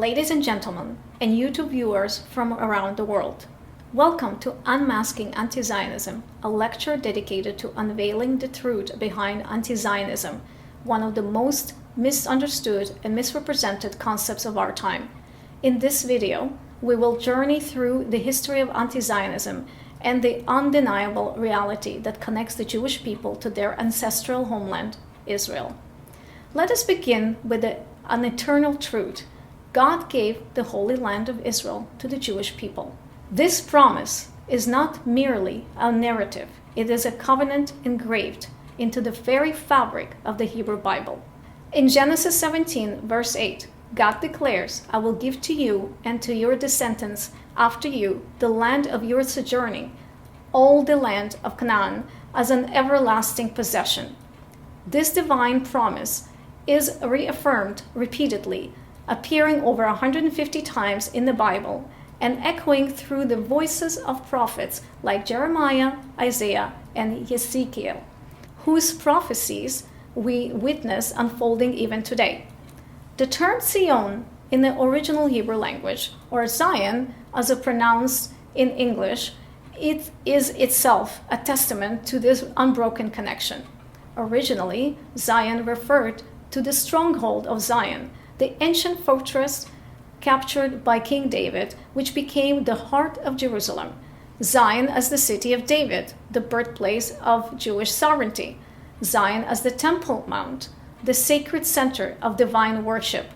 ladies and gentlemen, and YouTube viewers from around the world. Welcome to Unmasking Anti-Zionism, a lecture dedicated to unveiling the truth behind anti-Zionism, one of the most misunderstood and misrepresented concepts of our time. In this video, we will journey through the history of anti-Zionism and the undeniable reality that connects the Jewish people to their ancestral homeland, Israel. Let us begin with an eternal truth. God gave the Holy Land of Israel to the Jewish people. This promise is not merely a narrative, it is a covenant engraved into the very fabric of the Hebrew Bible. In Genesis 17, verse 8, God declares, "I will give to you and to your descendants after you the land of your sojourning, all the land of Canaan, as an everlasting possession." This divine promise is reaffirmed repeatedly, appearing over 150 times in the Bible and echoing through the voices of prophets like Jeremiah, Isaiah, and Ezekiel, whose prophecies we witness unfolding even today. The term Zion in the original Hebrew language, or Zion as pronounced in English, it is itself a testament to this unbroken connection. Originally, Zion referred to the stronghold of Zion, the ancient fortress captured by King David, which became the heart of Jerusalem. Zion as the city of David, the birthplace of Jewish sovereignty. Zion as the Temple Mount, the sacred center of divine worship.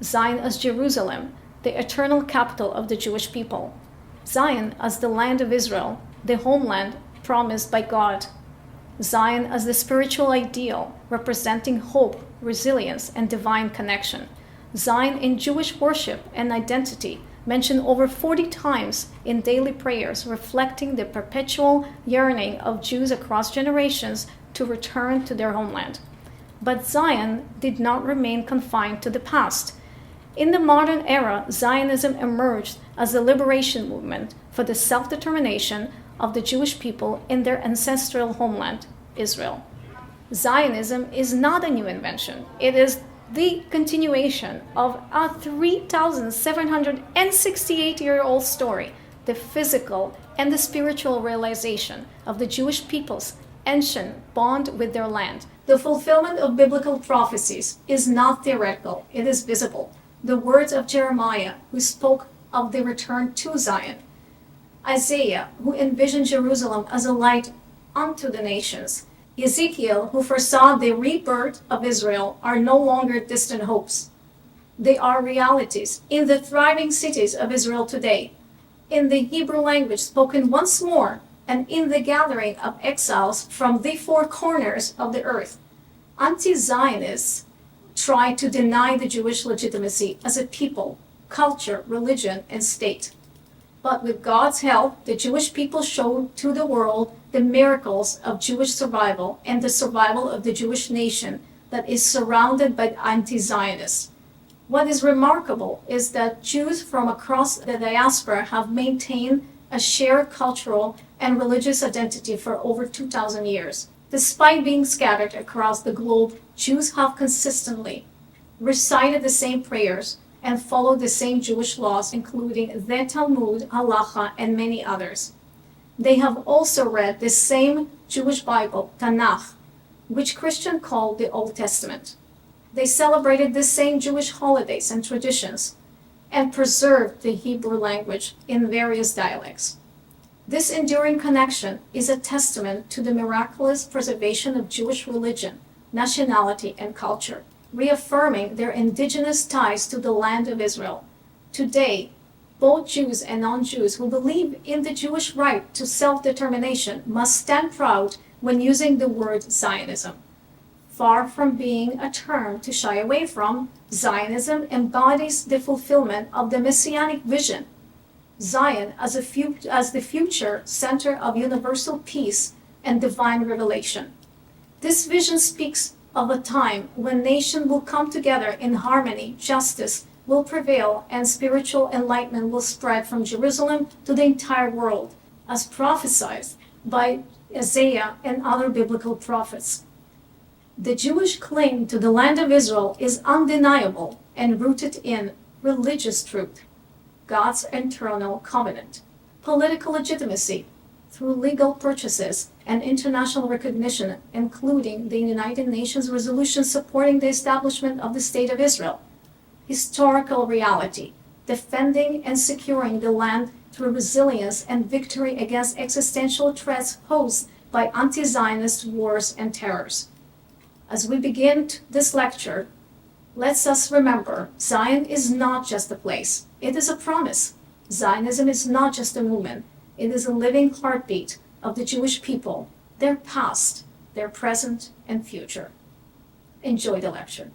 Zion as Jerusalem, the eternal capital of the Jewish people. Zion as the land of Israel, the homeland promised by God. Zion as the spiritual ideal, representing hope, resilience, and divine connection. Zion in Jewish worship and identity, mentioned over 40 times in daily prayers, reflecting the perpetual yearning of Jews across generations to return to their homeland. But Zion did not remain confined to the past. In the modern era, Zionism emerged as a liberation movement for the self-determination of the Jewish people in their ancestral homeland, Israel. Zionism is not a new invention. It is the continuation of a 3,768-year-old story, the physical and the spiritual realization of the Jewish people's ancient bond with their land. The fulfillment of biblical prophecies is not theoretical, it is visible. The words of Jeremiah, who spoke of the return to Zion. Isaiah, who envisioned Jerusalem as a light unto the nations. Ezekiel, who foresaw the rebirth of Israel, are no longer distant hopes. They are realities in the thriving cities of Israel today, in the Hebrew language spoken once more, and in the gathering of exiles from the four corners of the earth. Anti-Zionists try to deny the Jewish legitimacy as a people, culture, religion, and state. But with God's help, the Jewish people showed to the world the miracles of Jewish survival and the survival of the Jewish nation that is surrounded by anti-Zionists. What is remarkable is that Jews from across the diaspora have maintained a shared cultural and religious identity for over 2,000 years. Despite being scattered across the globe, Jews have consistently recited the same prayers and followed the same Jewish laws, including the Talmud, Halacha, and many others. They have also read the same Jewish Bible, Tanakh, which Christians call the Old Testament. They celebrated the same Jewish holidays and traditions, and preserved the Hebrew language in various dialects. This enduring connection is a testament to the miraculous preservation of Jewish religion, nationality, and culture, reaffirming their indigenous ties to the land of Israel. Today, both Jews and non-Jews who believe in the Jewish right to self-determination must stand proud when using the word Zionism. Far from being a term to shy away from, Zionism embodies the fulfillment of the Messianic vision. Zion as the future center of universal peace and divine revelation. This vision speaks of a time when nations will come together in harmony, justice will prevail, and spiritual enlightenment will spread from Jerusalem to the entire world, as prophesied by Isaiah and other biblical prophets. The Jewish claim to the land of Israel is undeniable and rooted in religious truth, God's eternal covenant, political legitimacy through legal purchases and international recognition, including the United Nations resolution supporting the establishment of the State of Israel, historical reality, defending and securing the land through resilience and victory against existential threats posed by anti-Zionist wars and terrors. As we begin this lecture, let's us remember, Zion is not just a place, it is a promise. Zionism is not just a movement, it is a living heartbeat of the Jewish people, their past, their present, and future. Enjoy the lecture.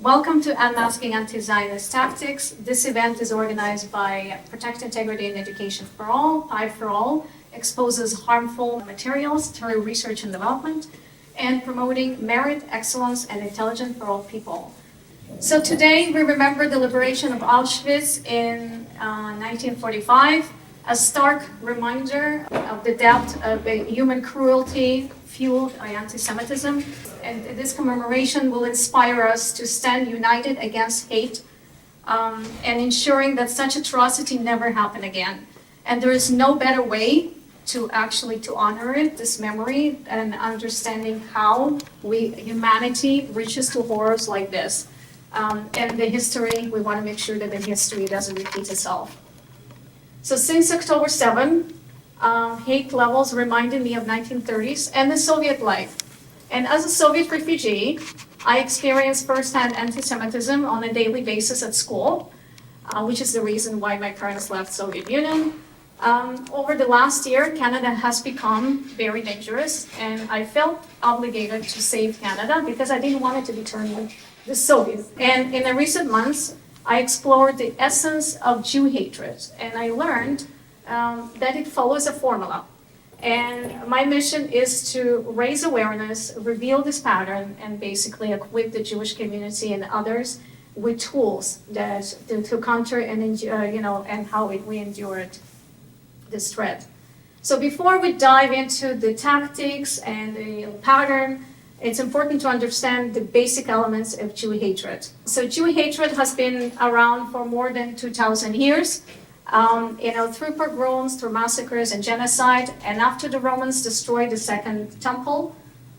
Welcome to Unmasking Anti-Zionist Tactics. This event is organized by Protect Integrity and Education for All, PI for All, exposes harmful materials through research and development, and promoting merit, excellence, and intelligence for all people. So today we remember the liberation of Auschwitz in 1945, a stark reminder of the depth of the human cruelty fueled by anti-Semitism. And this commemoration will inspire us to stand united against hate and ensuring that such atrocity never happen again. And there is no better way to honor it, this memory, and understanding how humanity reaches to horrors like this. And the history, we want to make sure that the history doesn't repeat itself. So since October 7, hate levels reminded me of 1930s and the Soviet life. And as a Soviet refugee, I experienced firsthand anti-Semitism on a daily basis at school, which is the reason why my parents left Soviet Union. Over the last year, Canada has become very dangerous, and I felt obligated to save Canada because I didn't want it to be turned with the Soviets. And in the recent months, I explored the essence of Jew hatred, and I learned that it follows a formula. And my mission is to raise awareness, reveal this pattern, and basically equip the Jewish community and others with tools that to counter and and how we endured this threat. So before we dive into the tactics and the pattern, it's important to understand the basic elements of Jew hatred. So Jew hatred has been around for more than 2,000 years. Through pogroms, through massacres and genocide, and after the Romans destroyed the Second Temple,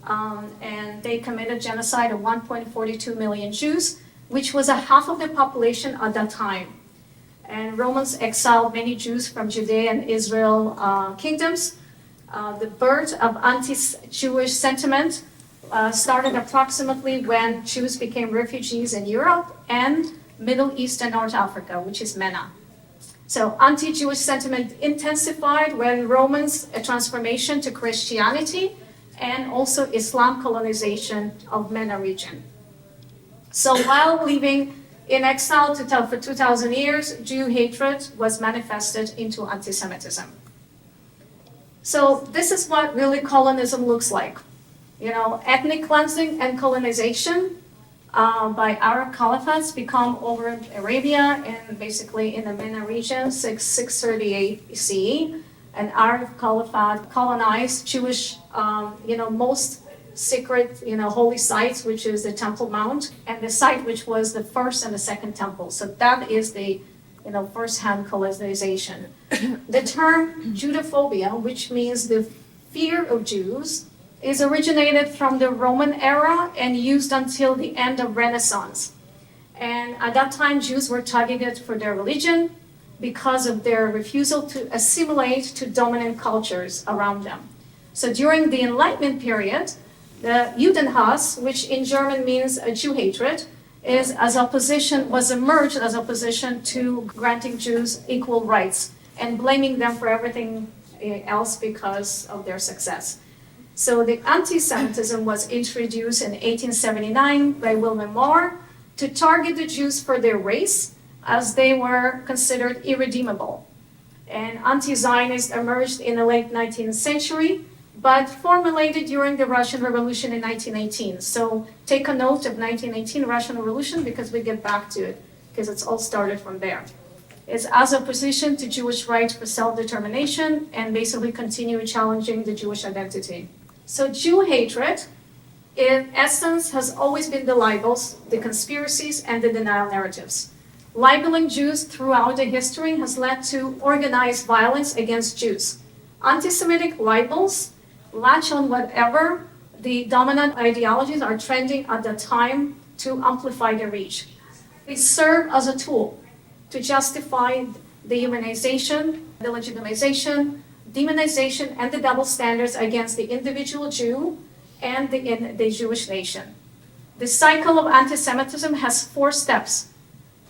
and they committed genocide of 1.42 million Jews, which was a half of the population at that time. And Romans exiled many Jews from Judea and Israel kingdoms. The birth of anti-Jewish sentiment started approximately when Jews became refugees in Europe and Middle East and North Africa, which is MENA. So anti-Jewish sentiment intensified when Romans' transformation to Christianity and also Islam colonization of MENA region. So while living in exile for 2,000 years, Jew hatred was manifested into anti-Semitism. So this is what really colonism looks like. Ethnic cleansing and colonization by Arab caliphates become over Arabia and basically in the MENA region, 638 CE. An Arab caliphate colonized Jewish, most sacred, holy sites, which is the Temple Mount, and the site which was the first and the second temple. So that is the, first-hand colonization. The term Judophobia, which means the fear of Jews, is originated from the Roman era and used until the end of Renaissance. And at that time, Jews were targeted for their religion because of their refusal to assimilate to dominant cultures around them. So during the Enlightenment period, the Judenhass, which in German means a Jew hatred, was emerged as opposition to granting Jews equal rights and blaming them for everything else because of their success. So the anti-Semitism was introduced in 1879 by William Moore to target the Jews for their race, as they were considered irredeemable. And anti-Zionist emerged in the late 19th century, but formulated during the Russian Revolution in 1918. So take a note of 1918 Russian Revolution because we get back to it, because it's all started from there. It's as opposition to Jewish right for self-determination and basically continue challenging the Jewish identity. So Jew hatred, in essence, has always been the libels, the conspiracies, and the denial narratives. Libeling Jews throughout the history has led to organized violence against Jews. Anti-Semitic libels latch on whatever the dominant ideologies are trending at the time to amplify their reach. They serve as a tool to justify the humanization, the legitimization, demonization, and the double standards against the individual Jew and the Jewish nation. The cycle of anti-Semitism has 4 steps.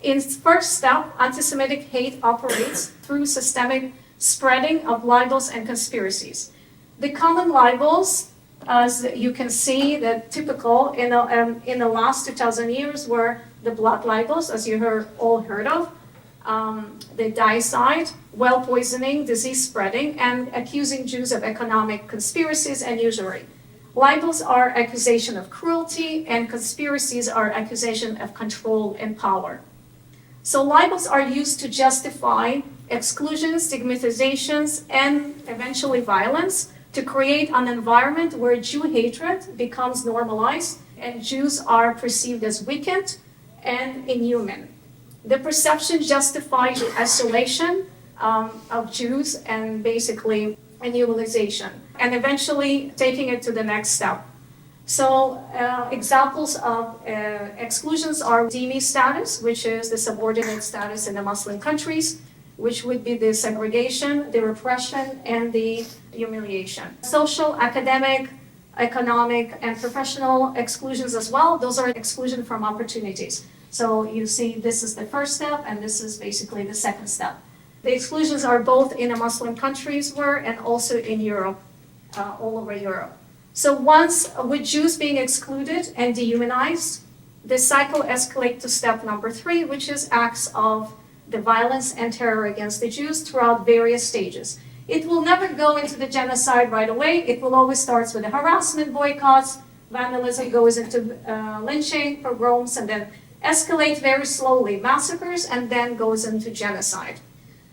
In its first step, anti-Semitic hate operates through systemic spreading of libels and conspiracies. The common libels, as you can see, the typical in the last 2,000 years were the blood libels, as you all heard of, the deicide, well poisoning, disease spreading, and accusing Jews of economic conspiracies and usury. Libels are accusation of cruelty, and conspiracies are accusation of control and power. So libels are used to justify exclusion, stigmatizations, and eventually violence, to create an environment where Jew hatred becomes normalized and Jews are perceived as wicked and inhuman. The perception justifies the isolation of Jews and basically annualization, and eventually taking it to the next step. So examples of exclusions are dhimmi status, which is the subordinate status in the Muslim countries, which would be the segregation, the repression, and the humiliation. Social, academic, economic, and professional exclusions as well. Those are exclusion from opportunities. So you see this is the first step, and this is basically the second step. The exclusions are both in the Muslim countries and also in Europe, all over Europe. So once with Jews being excluded and dehumanized, the cycle escalates to step number 3, which is acts of the violence and terror against the Jews throughout various stages. It will never go into the genocide right away. It will always start with the harassment, boycotts, vandalism goes into lynching, pogroms, and then escalate very slowly, massacres, and then goes into genocide.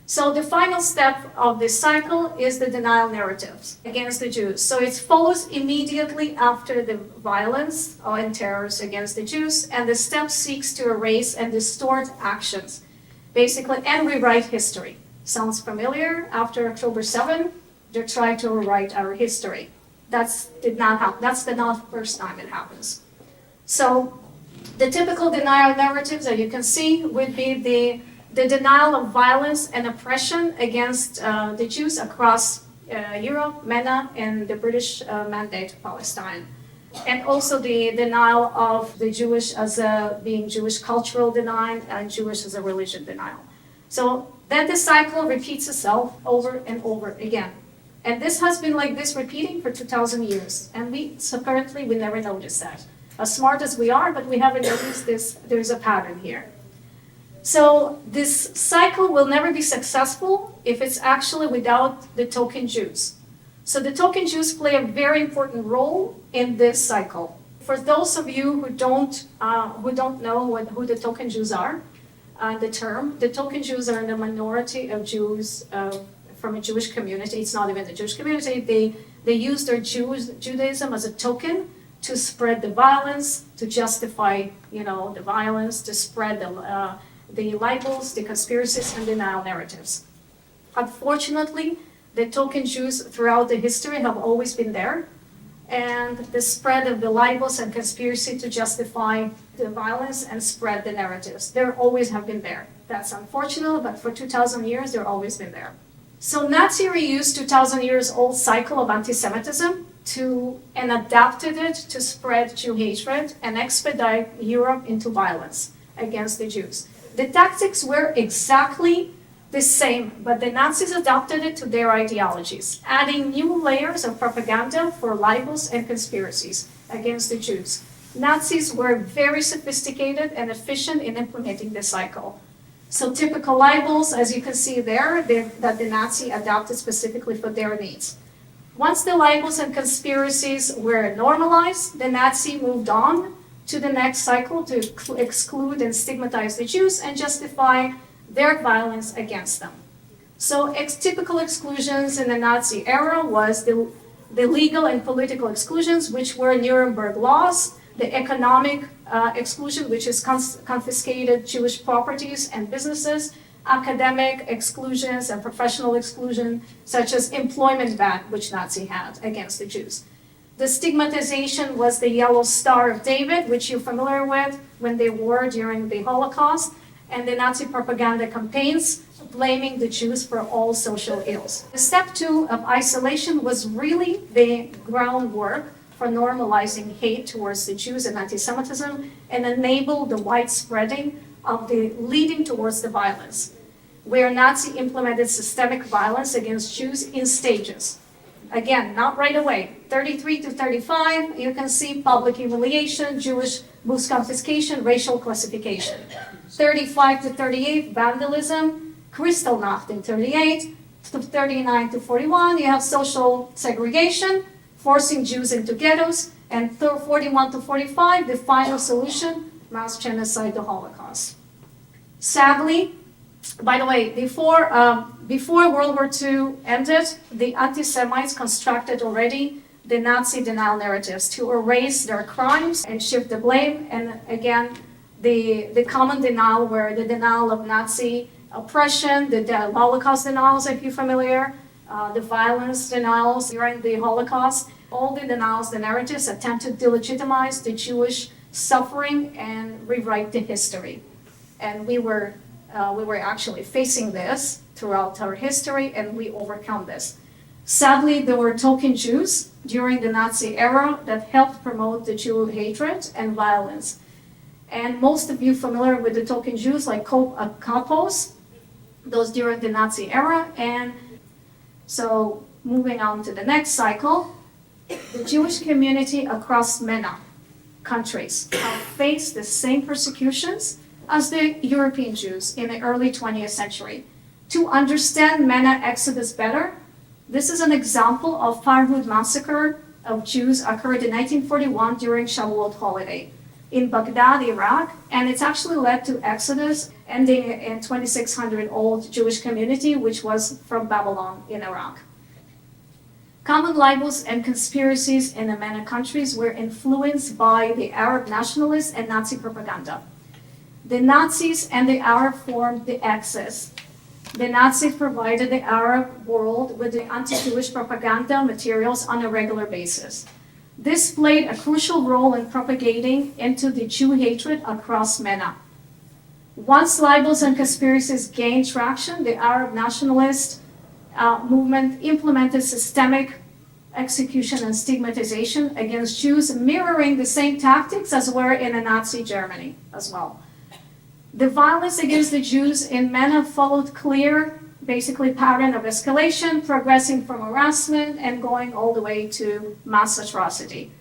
So the final step of this cycle is the denial narratives against the Jews. So it follows immediately after the violence and terrors against the Jews, and the step seeks to erase and distort actions, basically, and rewrite history. Sounds familiar? After October 7, they tried to rewrite our history. That did not happen. That's not the first time it happens. So the typical denial narratives that you can see would be the denial of violence and oppression against the Jews across Europe, MENA, and the British Mandate Palestine. And also the denial of the Jewish as being Jewish cultural denial and Jewish as a religion denial. So then the cycle repeats itself over and over again. And this has been like this repeating for 2,000 years. And currently we never noticed that. As smart as we are, but we haven't noticed this, there's a pattern here. So this cycle will never be successful if it's actually without the token Jews. So the token Jews play a very important role in this cycle. For those of you who don't know who the token Jews are, the token Jews are the minority of Jews from a Jewish community. It's not even the Jewish community. They use their Judaism as a token to spread the violence, to justify, the violence, to spread the libels, the conspiracies, and denial narratives. Unfortunately, the token Jews throughout the history have always been there, and the spread of the libels and conspiracy to justify the violence and spread the narratives. They always have been there. That's unfortunate, but for 2,000 years, they've always been there. So Nazi reused 2,000 years old cycle of anti-Semitism and adapted it to spread Jew hatred and expedite Europe into violence against the Jews. The tactics were exactly the same, but the Nazis adapted it to their ideologies, adding new layers of propaganda for libels and conspiracies against the Jews. Nazis were very sophisticated and efficient in implementing this cycle. So typical libels, as you can see there, that the Nazi adapted specifically for their needs. Once the libels and conspiracies were normalized, the Nazi moved on to the next cycle to exclude and stigmatize the Jews and justify their violence against them. So typical exclusions in the Nazi era was the legal and political exclusions, which were Nuremberg laws, the economic exclusion, which is confiscated Jewish properties and businesses, academic exclusions and professional exclusion, such as employment ban, which Nazi had against the Jews. The stigmatization was the yellow star of David, which you're familiar with when they wore during the Holocaust, and the Nazi propaganda campaigns blaming the Jews for all social ills. Step 2 of isolation was really the groundwork for normalizing hate towards the Jews and anti-Semitism and enabled the widespreading of the leading towards the violence, where Nazi implemented systemic violence against Jews in stages. Again, not right away. 33 to 35, you can see public humiliation, Jewish booths confiscation, racial classification. 35 to 38, vandalism, Kristallnacht in 38, to 39 to 41, you have social segregation, forcing Jews into ghettos, and 41 to 45, the final solution, mass genocide, the Holocaust. Sadly, by the way, before World War II ended, the anti-Semites constructed already the Nazi denial narratives to erase their crimes and shift the blame. And again, the common denial were the denial of Nazi oppression, the Holocaust denials, if you're familiar, the violence denials during the Holocaust. All the denials, the narratives attempt to delegitimize the Jewish suffering and rewrite the history. And we were actually facing this throughout our history, and we overcome this. Sadly, there were token Jews during the Nazi era that helped promote the Jew hatred and violence. And most of you familiar with the token Jews like kapos, those during the Nazi era. And so moving on to the next cycle, the Jewish community across MENA countries have faced the same persecutions as the European Jews in the early 20th century. To understand MENA exodus better, this is an example of Farhud massacre of Jews occurred in 1941 during Shavuot holiday in Baghdad, Iraq, and it's actually led to exodus ending in 2600 old Jewish community, which was from Babylon in Iraq. Common libels and conspiracies in the MENA countries were influenced by the Arab nationalists and Nazi propaganda. The Nazis and the Arab formed the Axis. The Nazis provided the Arab world with the anti-Jewish propaganda materials on a regular basis. This played a crucial role in propagating into the Jew hatred across MENA. Once libels and conspiracies gained traction, the Arab nationalist movement implemented systemic execution and stigmatization against Jews, mirroring the same tactics as were in Nazi Germany as well. The violence against the Jews in MENA followed clear, basically pattern of escalation, progressing from harassment and going all the way to mass atrocity.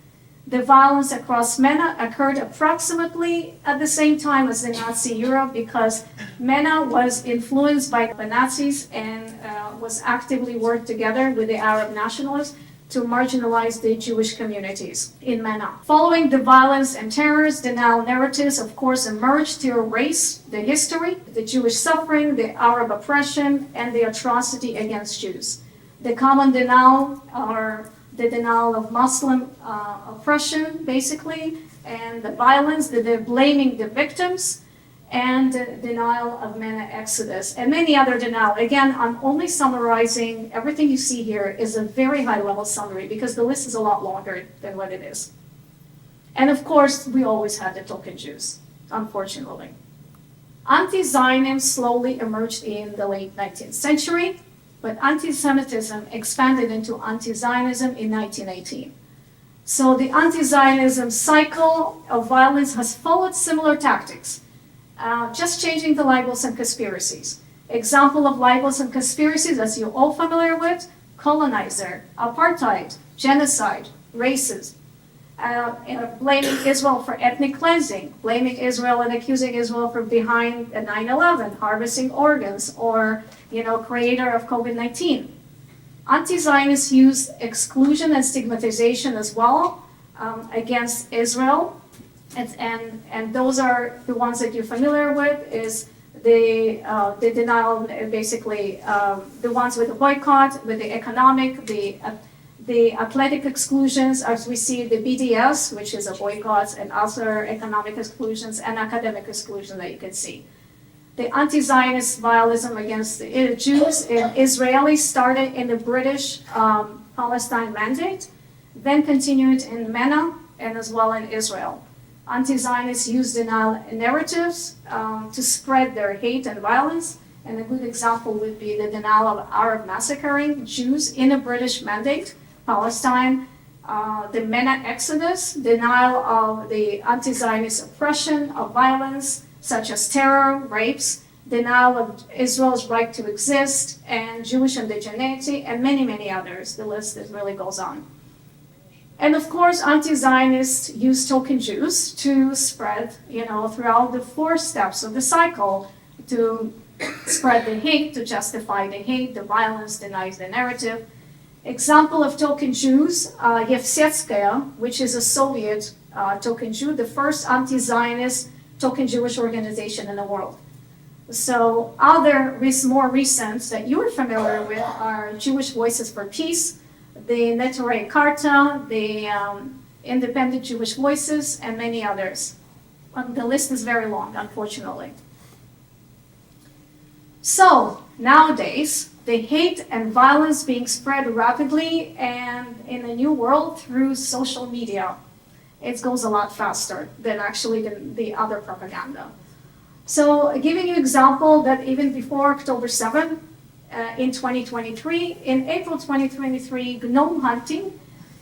The violence across MENA occurred approximately at the same time as the Nazi Europe because MENA was influenced by the Nazis and was actively worked together with the Arab nationalists to marginalize the Jewish communities in MENA. Following the violence and terrors, denial narratives, of course, emerged to erase the history, the Jewish suffering, the Arab oppression, and the atrocity against Jews. The common denial are the denial of Muslim oppression, basically, and the violence, the blaming the victims, and the denial of MENA exodus, and many other denial. Again, I'm only summarizing everything you see here is a very high-level summary because the list is a lot longer than what it is. And of course, we always had the token Jews, unfortunately. Anti-Zionism slowly emerged in the late 19th century, but anti-Semitism expanded into anti-Zionism in 1918. So the anti-Zionism cycle of violence has followed similar tactics. Just changing the libels and conspiracies. Example of libels and conspiracies, as you're all familiar with, colonizer, apartheid, genocide, racism, blaming Israel for ethnic cleansing, blaming Israel and accusing Israel for behind 9/11, harvesting organs, or creator of COVID-19. Anti-Zionists use exclusion and stigmatization as well against Israel. And those are the ones that you're familiar with, is the denial, basically the ones with the boycott, with the economic, the athletic exclusions, as we see the BDS, which is a boycott, and other economic exclusions and academic exclusion that you can see. The anti-Zionist violence against the Jews in Israeli started in the British Palestine Mandate, then continued in MENA and as well in Israel. Anti-Zionists use denial narratives to spread their hate and violence, and a good example would be the denial of Arab massacring Jews in a British Mandate, Palestine, the MENA Exodus, denial of the anti-Zionist oppression of violence, such as terror, rapes, denial of Israel's right to exist, and Jewish indigeneity, and many, many others. The list really goes on. And of course, anti-Zionists use token Jews to spread, throughout the 4 steps of the cycle to spread the hate, to justify the hate, the violence, denies the narrative. Example of token Jews, Yevsetskaya, which is a Soviet token Jew, the first anti-Zionist token Jewish organization in the world. So other more recent that you're familiar with are Jewish Voices for Peace, the Neturei Karta, the Independent Jewish Voices, and many others. The list is very long, unfortunately. So nowadays, the hate and violence being spread rapidly and in a new world through social media. It goes a lot faster than actually the other propaganda. So giving you an example that even before October 7, in 2023, in April 2023, gnome hunting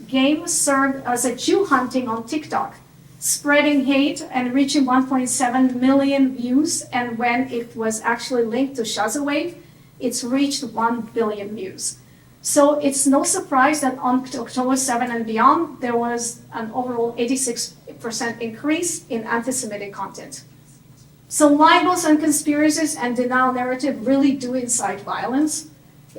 game served as a Jew hunting on TikTok, spreading hate and reaching 1.7 million views. And when it was actually linked to Shazawave, it's reached 1 billion views. So it's no surprise that on October 7 and beyond, there was an overall 86% increase in anti-Semitic content. So libels and conspiracies and denial narrative really do incite violence.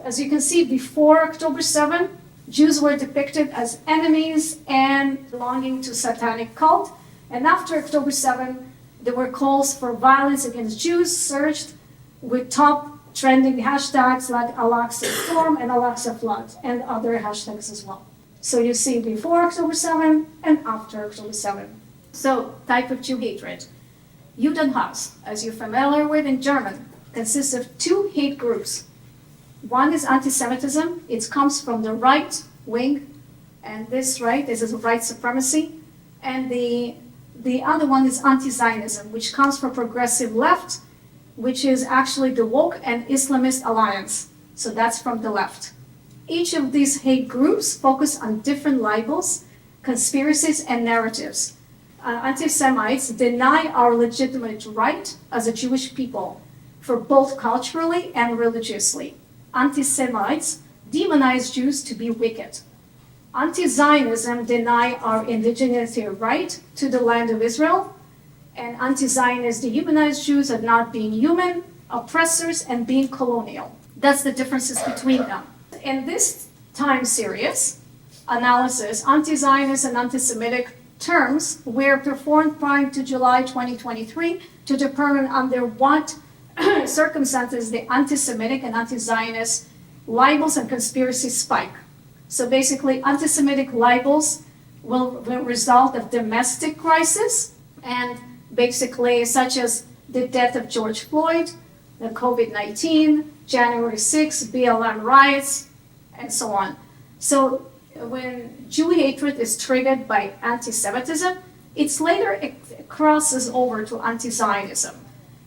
As you can see, before October 7, Jews were depicted as enemies and belonging to satanic cult. And after October 7, there were calls for violence against Jews surged with top trending hashtags like Al-Aqsa Storm and Al-Aqsa Flood and other hashtags as well. So you see before October 7 and after October 7. So type of Jew hatred. Judenhass, as you're familiar with in German, consists of 2 hate groups. One is anti-Semitism. It comes from the right wing, and this is white supremacy. And the other one is anti-Zionism, which comes from progressive left, which is actually the woke and Islamist alliance. So that's from the left. Each of these hate groups focus on different libels, conspiracies, and narratives. Anti-Semites deny our legitimate right as a Jewish people, for both culturally and religiously. Anti-Semites demonize Jews to be wicked. Anti-Zionism deny our indigeneity right to the land of Israel, and anti-Zionists dehumanize Jews as not being human, oppressors, and being colonial. That's the differences between them. In this time series analysis, anti-Zionist and anti-Semitic terms were performed prior to July 2023 to determine under what circumstances the anti-Semitic and anti-Zionist libels and conspiracies spike. So basically, anti-Semitic libels will result of domestic crisis and basically such as the death of George Floyd, the COVID-19, January 6, BLM riots, and so on. So when Jew hatred is triggered by anti-Semitism, it later crosses over to anti-Zionism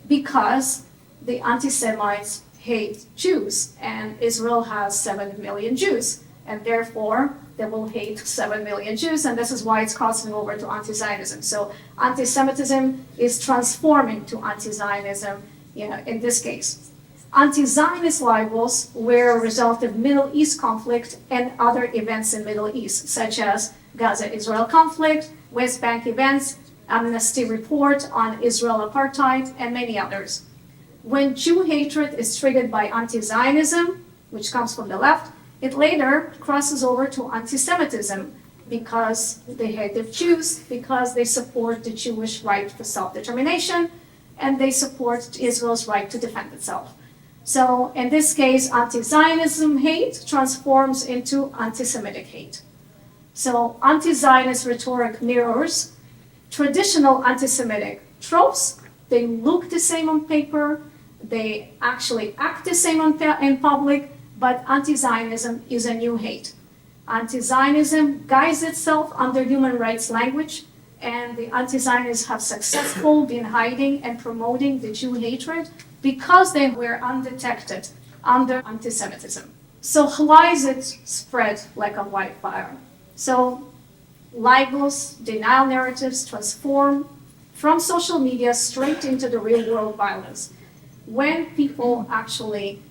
because the anti-Semites hate Jews, and Israel has 7 million Jews, and therefore they will hate 7 million Jews, and this is why it's crossing over to anti-Zionism. So anti-Semitism is transforming to anti-Zionism, in this case. Anti-Zionist libels were a result of Middle East conflict and other events in Middle East, such as Gaza-Israel conflict, West Bank events, Amnesty report on Israel apartheid, and many others. When Jew hatred is triggered by anti-Zionism, which comes from the left, it later crosses over to anti-Semitism because they hate the Jews, because they support the Jewish right for self-determination, and they support Israel's right to defend itself. So in this case, anti-Zionism hate transforms into anti-Semitic hate. So anti-Zionist rhetoric mirrors traditional anti-Semitic tropes. They look the same on paper, they actually act the same in public, but anti-Zionism is a new hate. Anti-Zionism guises itself under human rights language, and the anti-Zionists have successfully been hiding and promoting the Jew hatred because they were undetected under anti-Semitism. So why is it spread like a wildfire? So libels, denial narratives transform from social media straight into the real world violence. When people actually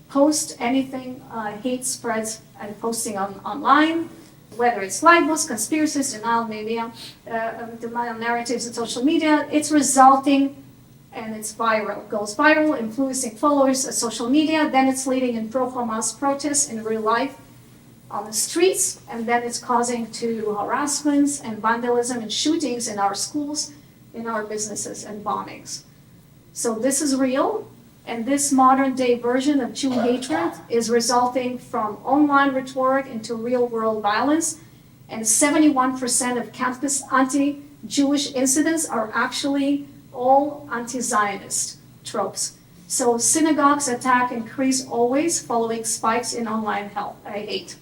post anything, hate spreads and posting online, whether it's libels, conspiracies, denial narratives in social media, it's resulting and it's viral. It goes viral, influencing followers on social media, then it's leading in pro-Hamas protests in real life on the streets, and then it's causing to harassments and vandalism and shootings in our schools, in our businesses, and bombings. So this is real, and this modern day version of Jew hatred is resulting from online rhetoric into real world violence, and 71% of campus anti-Jewish incidents are actually all anti-Zionist tropes. So synagogues attack increase always following spikes in online hate.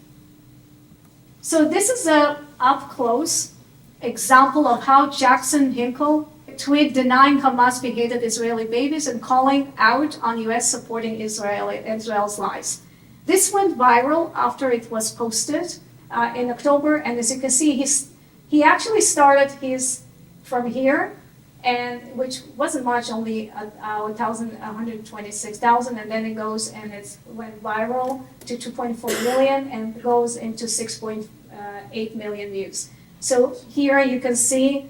So this is a up-close example of how Jackson Hinkle tweet denying Hamas beheaded Israeli babies and calling out on US supporting Israel's lies. This went viral after it was posted in October, and as you can see, he actually started his from here, and which wasn't much, only 126,000, and then it goes and it went viral to 2.4 million and goes into 6.8 million views. So here you can see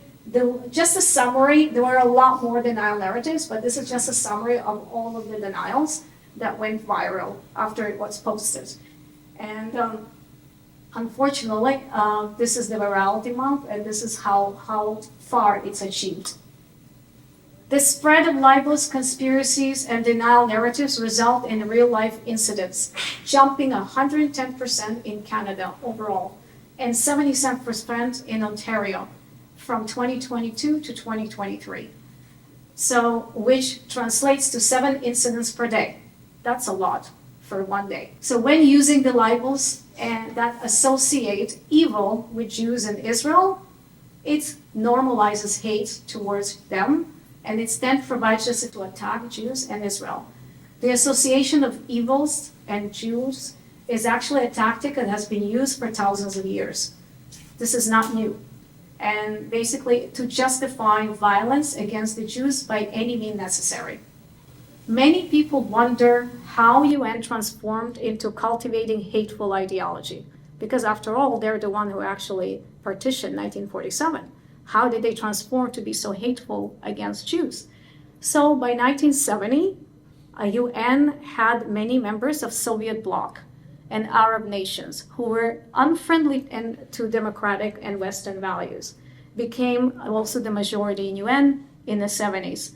just a summary. There were a lot more denial narratives, but this is just a summary of all of the denials that went viral after it was posted. And unfortunately, this is the virality month, and this is how far it's achieved. The spread of libels, conspiracies, and denial narratives result in real-life incidents, jumping 110% in Canada overall, and 77% in Ontario from 2022 to 2023. So, which translates to 7 incidents per day. That's a lot for one day. So when using the libels and that associate evil with Jews in Israel, it normalizes hate towards them, and it then provides us to attack Jews and Israel. The association of evils and Jews is actually a tactic that has been used for thousands of years. This is not new. And basically to justify violence against the Jews by any means necessary. Many people wonder how UN transformed into cultivating hateful ideology, because after all, they're the one who actually partitioned 1947. How did they transform to be so hateful against Jews? So by 1970, UN had many members of Soviet bloc and Arab nations who were unfriendly to democratic and Western values, became also the majority in UN in the 70s.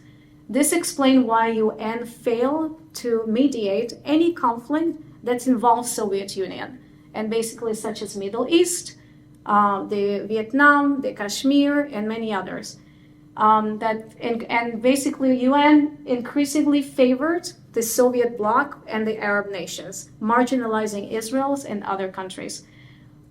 This explained why UN failed to mediate any conflict that involves Soviet Union, and basically such as Middle East, the Vietnam, the Kashmir, and many others. And basically UN increasingly favored the Soviet bloc and the Arab nations, marginalizing Israel and other countries.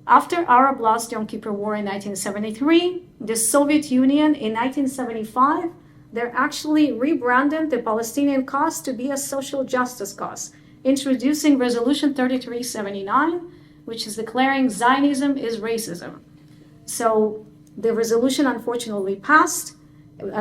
After Arab lost Yom Kippur War in 1973, the Soviet Union in 1975, they actually rebranded the Palestinian cause to be a social justice cause, introducing Resolution 3379, which is declaring Zionism is racism. So the resolution unfortunately passed,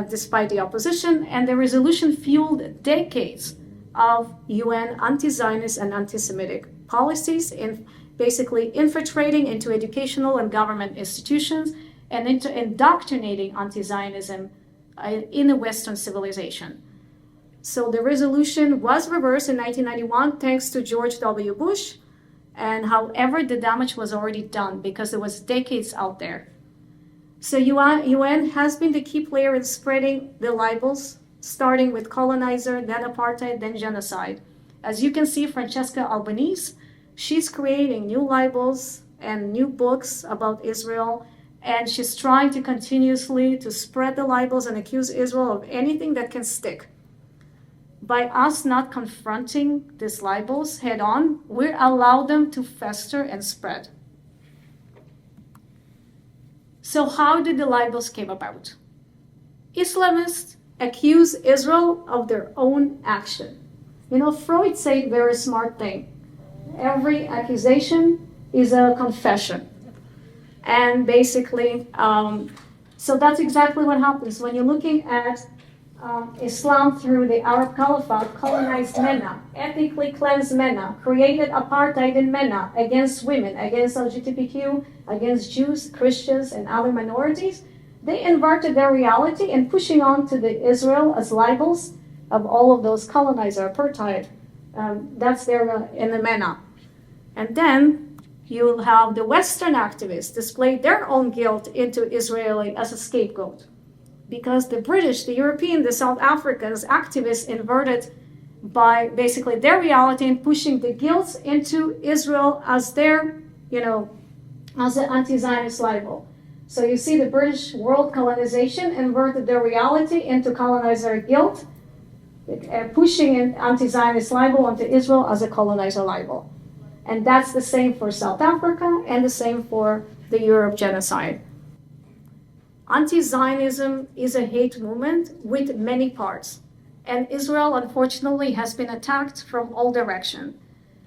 despite the opposition, and the resolution fueled decades of UN anti-Zionist and anti-Semitic policies in basically infiltrating into educational and government institutions and into indoctrinating anti-Zionism in the Western civilization. So the resolution was reversed in 1991 thanks to George W. Bush, and however, the damage was already done because it was decades out there. So UN has been the key player in spreading the libels, starting with colonizer, then apartheid, then genocide. As you can see, Francesca Albanese, she's creating new libels and new books about Israel, and she's trying to continuously to spread the libels and accuse Israel of anything that can stick. By us not confronting these libels head on, we allow them to fester and spread. So how did the libels came about? Islamists accuse Israel of their own action. You know, Freud said a very smart thing. Every accusation is a confession. And basically, so that's exactly what happens. When you're looking at Islam through the Arab Caliphate, colonized MENA, ethnically cleansed MENA, created apartheid in MENA against women, against LGBTQ, against Jews, Christians, and other minorities. They inverted their reality and pushing on to the Israel as libels of all of those colonizer apartheid. That's there in the MENA. And then you'll have the Western activists display their own guilt into Israeli as a scapegoat. Because the British, the European, the South Africans, activists inverted by basically their reality and pushing the guilt into Israel as their, as an anti-Zionist libel. So you see the British world colonization inverted their reality into colonizer guilt, pushing an anti-Zionist libel onto Israel as a colonizer libel. And that's the same for South Africa and the same for the Europe genocide. Anti-Zionism is a hate movement with many parts. And Israel, unfortunately, has been attacked from all directions.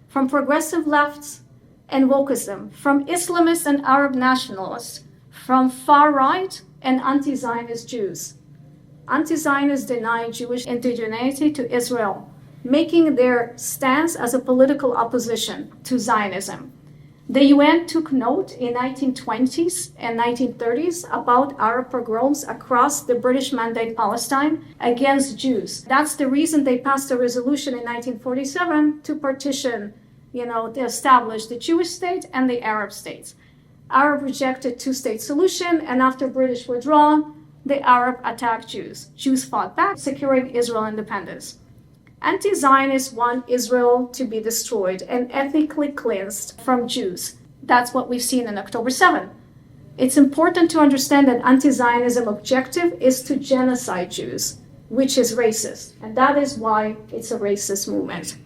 From progressive lefts and wokeism, from Islamists and Arab nationalists, from far-right and anti-Zionist Jews. Anti-Zionists deny Jewish indigeneity to Israel, making their stance as a political opposition to Zionism. The UN took note in 1920s and 1930s about Arab pogroms across the British Mandate Palestine against Jews. That's the reason they passed a resolution in 1947 to partition, to establish the Jewish state and the Arab states. Arab rejected two-state solution, and after British withdrawal, the Arab attacked Jews. Jews fought back, securing Israel independence. Anti-Zionists want Israel to be destroyed and ethnically cleansed from Jews. That's what we've seen in October 7. It's important to understand that anti-Zionism objective is to genocide Jews, which is racist. And that is why it's a racist movement.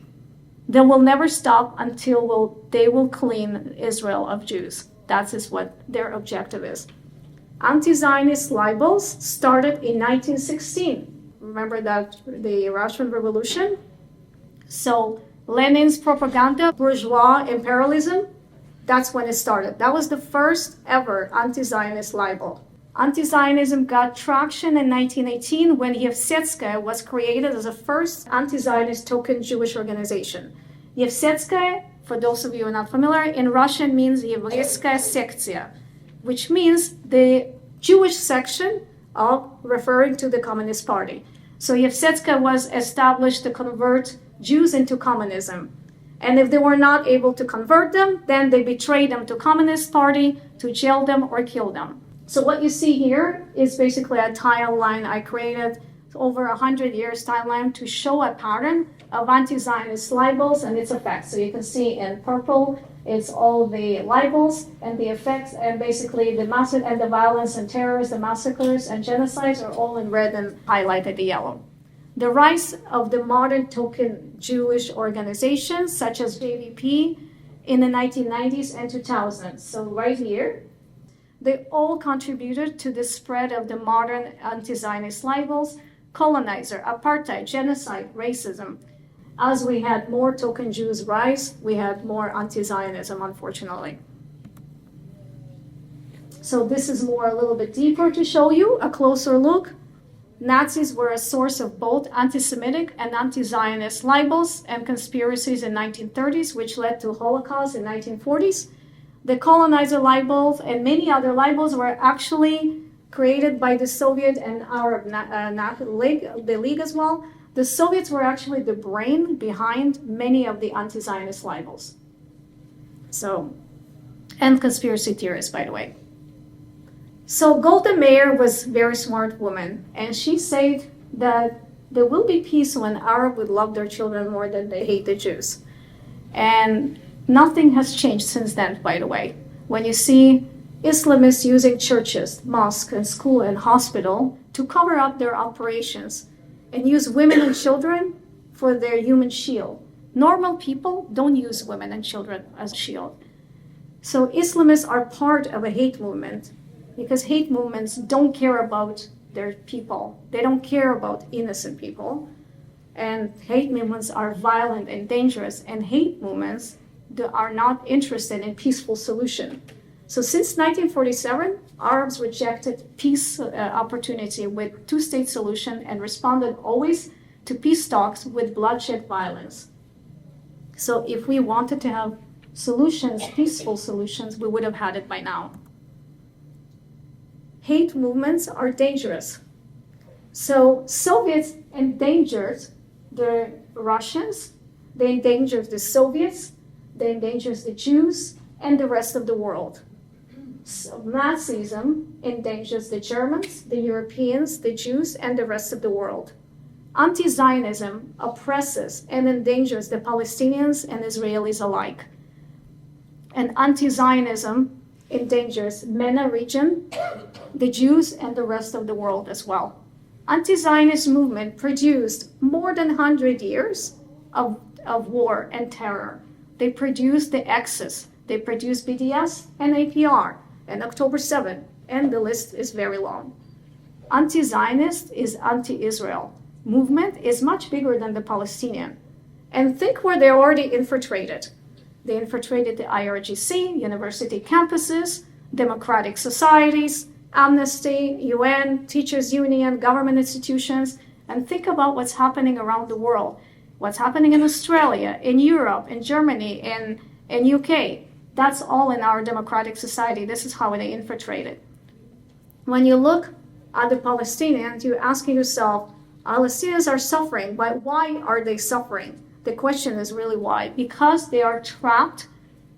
They will never stop until they will clean Israel of Jews. That is what their objective is. Anti-Zionist libels started in 1916. Remember that the Russian Revolution? So Lenin's propaganda, bourgeois imperialism, that's when it started. That was the first ever anti-Zionist libel. Anti-Zionism got traction in 1918 when Yevsetskaya was created as the first anti-Zionist token Jewish organization. Yevsetskaya, for those of you who are not familiar, in Russian means Еврейская секция, which means the Jewish section of referring to the Communist Party. So Yevsetskaya was established to convert Jews into communism. And if they were not able to convert them, then they betrayed them to Communist Party to jail them or kill them. So what you see here is basically a timeline I created over 100 years timeline to show a pattern of anti-Zionist libels and its effects. So you can see in purple, it's all the libels and the effects, and basically the massive and the violence and terrors, the massacres and genocides are all in red and highlighted the yellow. The rise of the modern token Jewish organizations such as JVP in the 1990s and 2000s. So right here, they all contributed to the spread of the modern anti-Zionist libels, colonizer, apartheid, genocide, racism. As we had more token Jews rise, we had more anti-Zionism, unfortunately. So this is more a little bit deeper to show you a closer look. Nazis were a source of both anti-Semitic and anti-Zionist libels and conspiracies in 1930s, which led to Holocaust in 1940s. The colonizer libels and many other libels were actually created by the Soviet and Arab League as well. The Soviets were actually the brain behind many of the anti-Zionist libels. So, and conspiracy theorists, by the way. So Golda Meir was a very smart woman, and she said that There will be peace when Arab would love their children more than they hate the Jews. And nothing has changed since then, by the way. When you see Islamists using churches, mosques, and school and hospital to cover up their operations and use women and children for their human shield. Normal people don't use women and children as a shield. So Islamists are part of a hate movement because hate movements don't care about their people. They don't care about innocent people. And hate movements are violent and dangerous. And hate movements are not interested in peaceful solution. So since 1947, Arabs rejected peace opportunity with two-state solution and responded always to peace talks with bloodshed violence. So if we wanted to have solutions, peaceful solutions, we would have had it by now. Hate movements are dangerous. So Soviets endangered the Russians, they endangered the Soviets, they endangered the Jews, and the rest of the world. So Nazism endangers the Germans, the Europeans, the Jews, and the rest of the world. Anti-Zionism oppresses and endangers the Palestinians and Israelis alike. And anti-Zionism endangers MENA region, the Jews, and the rest of the world as well. Anti-Zionist movement produced more than 100 years of war and terror. They produced the Axis, they produced BDS and APR and October 7, and the list is very long. Anti-Zionist is anti-Israel. Movement is much bigger than the Palestinian. And think where they already infiltrated. They infiltrated the IRGC, university campuses, democratic societies, Amnesty, UN, Teachers Union, government institutions, and think about what's happening around the world. What's happening in Australia, in Europe, in Germany, in UK. That's all in our democratic society. This is how they infiltrated. When you look at the Palestinians, you're asking yourself, Palestinians are suffering, but why are they suffering? The question is really why. Because they are trapped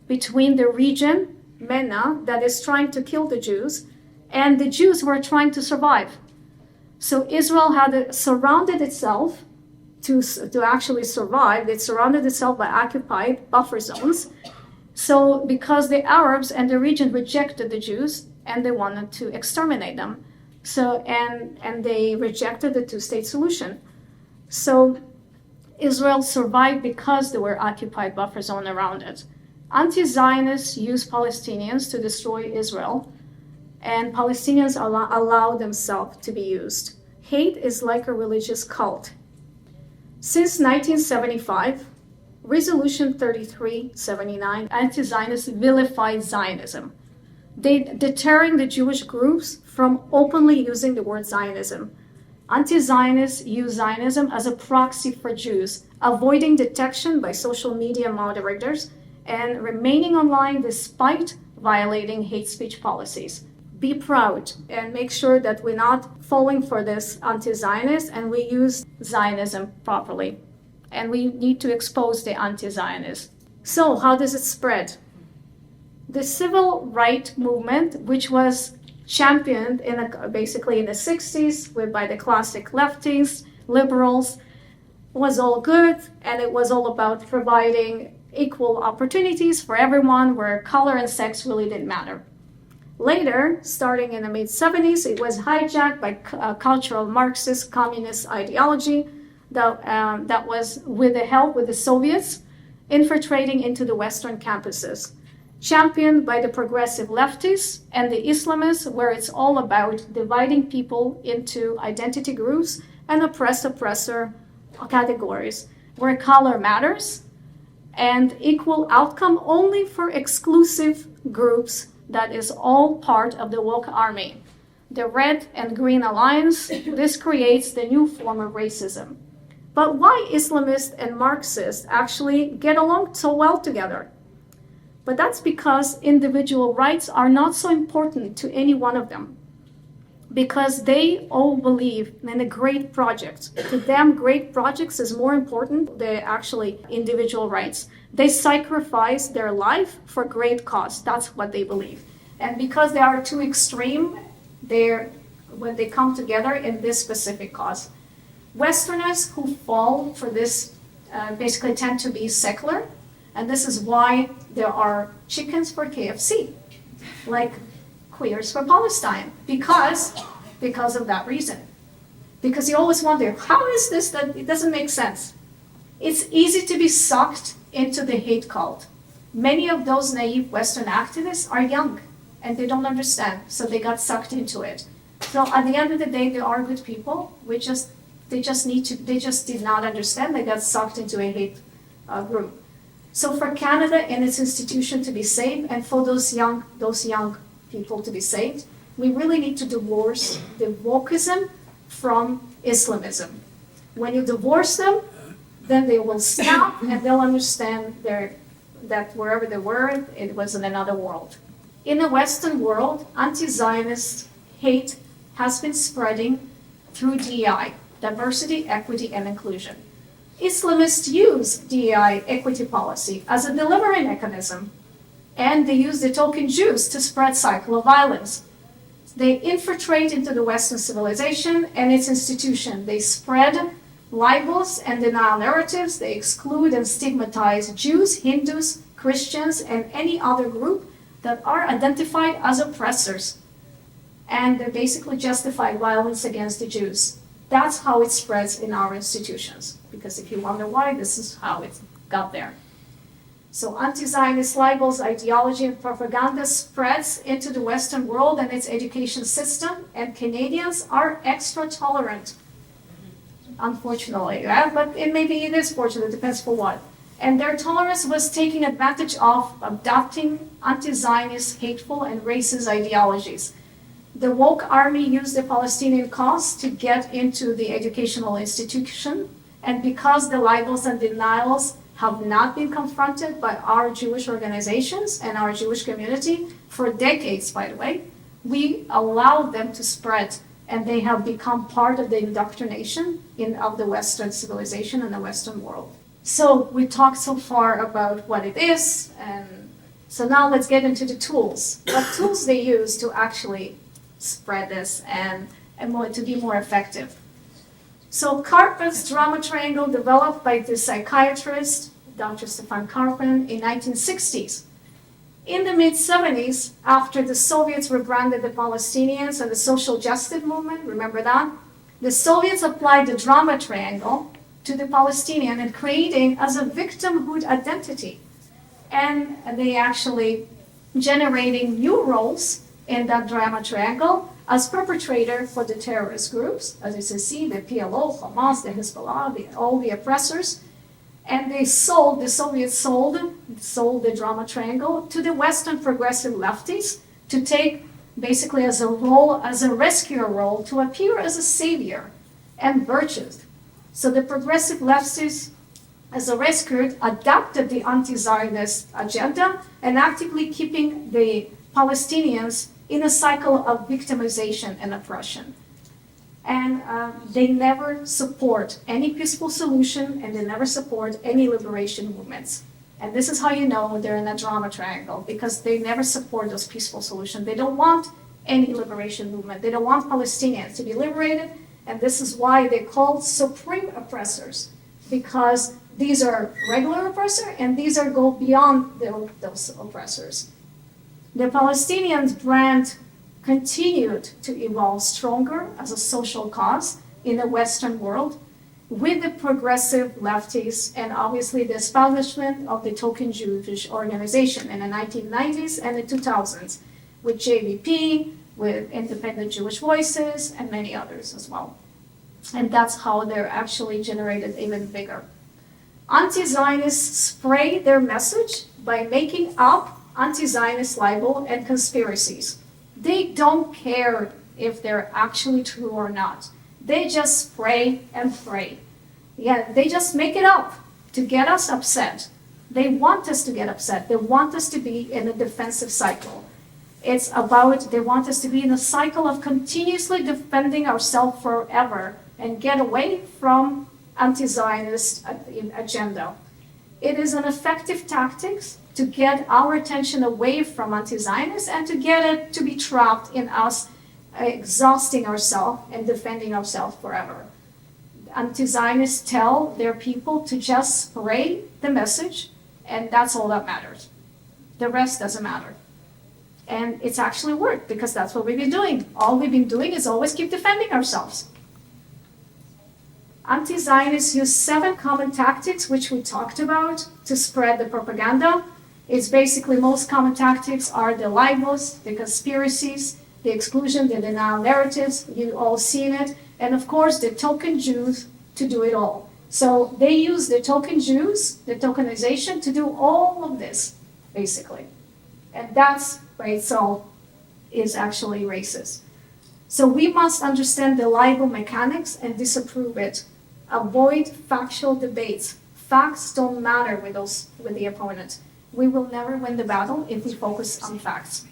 between the region, MENA, that is trying to kill the Jews, and the Jews who are trying to survive. So Israel had surrounded itself to actually survive. It surrounded itself by occupied buffer zones. So because the Arabs and the region rejected the Jews and they wanted to exterminate them. So and they rejected the two-state solution. So Israel survived because there were occupied buffer zone around it. Anti-Zionists use Palestinians to destroy Israel, and Palestinians allow themselves to be used. Hate is like a religious cult. Since 1975, Resolution 3379, anti-Zionists vilified Zionism, deterring the Jewish groups from openly using the word Zionism. Anti-Zionists use Zionism as a proxy for Jews, avoiding detection by social media moderators and remaining online despite violating hate speech policies. Be proud and make sure that we're not falling for this anti-Zionist and we use Zionism properly. And we need to expose the anti-Zionists. So how does it spread? The civil rights movement, which was championed basically in the 60s by the classic leftists, liberals, was all good, and it was all about providing equal opportunities for everyone where color and sex really didn't matter. Later, starting in the mid-70s, it was hijacked by cultural Marxist communist ideology that was with the help with the Soviets infiltrating into the Western campuses, championed by the progressive leftists and the Islamists, where it's all about dividing people into identity groups and oppressor categories, where color matters and equal outcome only for exclusive groups that is all part of the woke army. The Red and Green Alliance, this creates the new form of racism. But why Islamists and Marxists actually get along so well together? But that's because individual rights are not so important to any one of them, because they all believe in a great project. To them, great projects is more important than actually individual rights. They sacrifice their life for great cause. That's what they believe. And because they are too extreme, when they come together in this specific cause. Westerners who fall for this basically tend to be secular, and this is why there are chickens for KFC, like queers for Palestine, because of that reason. Because you always wonder, how is this that it doesn't make sense? It's easy to be sucked into the hate cult. Many of those naive Western activists are young and they don't understand, so they got sucked into it. So at the end of the day, they are good people. They just did not understand. They got sucked into a hate group. So for Canada and its institution to be safe, and for those young people to be saved, we really need to divorce the wokeism from Islamism. When you divorce them, then they will stop and they'll understand that wherever they were, it was in another world. In the Western world, anti-Zionist hate has been spreading through DEI, diversity, equity, and inclusion. Islamists use DEI equity policy as a delivery mechanism, and they use the token Jews to spread cycle of violence. They infiltrate into the Western civilization and its institution. They spread libels and denial narratives. They exclude and stigmatize Jews, Hindus, Christians, and any other group that are identified as oppressors. And they basically justify violence against the Jews. That's how it spreads in our institutions. Because if you wonder why, this is how it got there. So anti-Zionist libels, ideology, and propaganda spreads into the Western world and its education system, and Canadians are extra tolerant, unfortunately. But maybe it is fortunate, it depends for what. And their tolerance was taking advantage of adopting anti-Zionist, hateful, and racist ideologies. The woke army used the Palestinian cause to get into the educational institution, and because the libels and denials have not been confronted by our Jewish organizations and our Jewish community for decades, by the way, we allowed them to spread, and they have become part of the indoctrination of the Western civilization and the Western world. So we talked so far about what it is, and so now let's get into the tools. What tools they use to actually spread this and to be more effective. So Karpen's drama triangle developed by the psychiatrist, Dr. Stefan Karpen, in 1960s. In the mid-70s, after the Soviets rebranded the Palestinians and the social justice movement, remember that? The Soviets applied the drama triangle to the Palestinian and creating as a victimhood identity. And they actually generating new roles in that drama triangle as perpetrator for the terrorist groups, as you see, the PLO, Hamas, the Hezbollah, all the oppressors. And the Soviets sold the drama triangle to the Western progressive lefties to take basically as a role, as a rescuer role, to appear as a savior and virtuous. So the progressive leftists, as a rescuer, adopted the anti-Zionist agenda and actively keeping the Palestinians in a cycle of victimization and oppression. And they never support any peaceful solution, and they never support any liberation movements. And this is how you know they're in a drama triangle, because they never support those peaceful solutions. They don't want any liberation movement. They don't want Palestinians to be liberated, and this is why they're called supreme oppressors, because these are regular oppressors, and these are go beyond those oppressors. The Palestinians' brand continued to evolve stronger as a social cause in the Western world with the progressive lefties and obviously the establishment of the token Jewish organization in the 1990s and the 2000s with JVP, with Independent Jewish Voices, and many others as well. And that's how they're actually generated even bigger. Anti-Zionists spray their message by making up anti-Zionist libel and conspiracies. They don't care if they're actually true or not. They just spray and pray. Yeah, they just make it up to get us upset. They want us to get upset. They want us to be in a defensive cycle. It's about, they want us to be in a cycle of continuously defending ourselves forever and get away from anti-Zionist agenda. It is an effective tactic to get our attention away from anti-Zionists and to get it to be trapped in us exhausting ourselves and defending ourselves forever. Anti-Zionists tell their people to just spray the message, and that's all that matters. The rest doesn't matter. And it's actually worked, because that's what we've been doing. All we've been doing is always keep defending ourselves. Anti-Zionists use 7 common tactics, which we talked about, to spread the propaganda. It's basically, most common tactics are the libels, the conspiracies, the exclusion, the denial narratives. You've all seen it. And of course, the token Jews to do it all. So they use the token Jews, the tokenization, to do all of this, basically. And that's by itself is actually racist. So we must understand the libel mechanics and disapprove it. Avoid factual debates. Facts don't matter with the opponent. We will never win the battle if we focus on facts.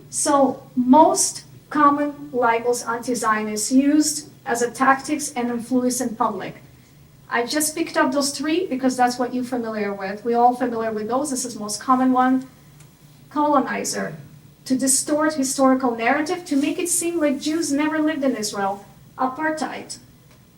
So most common libels anti-Zionists used as a tactics and influence in public. I just picked up those 3 because that's what you're familiar with. We're all familiar with those. This is the most common one. Colonizer, to distort historical narrative to make it seem like Jews never lived in Israel. Apartheid,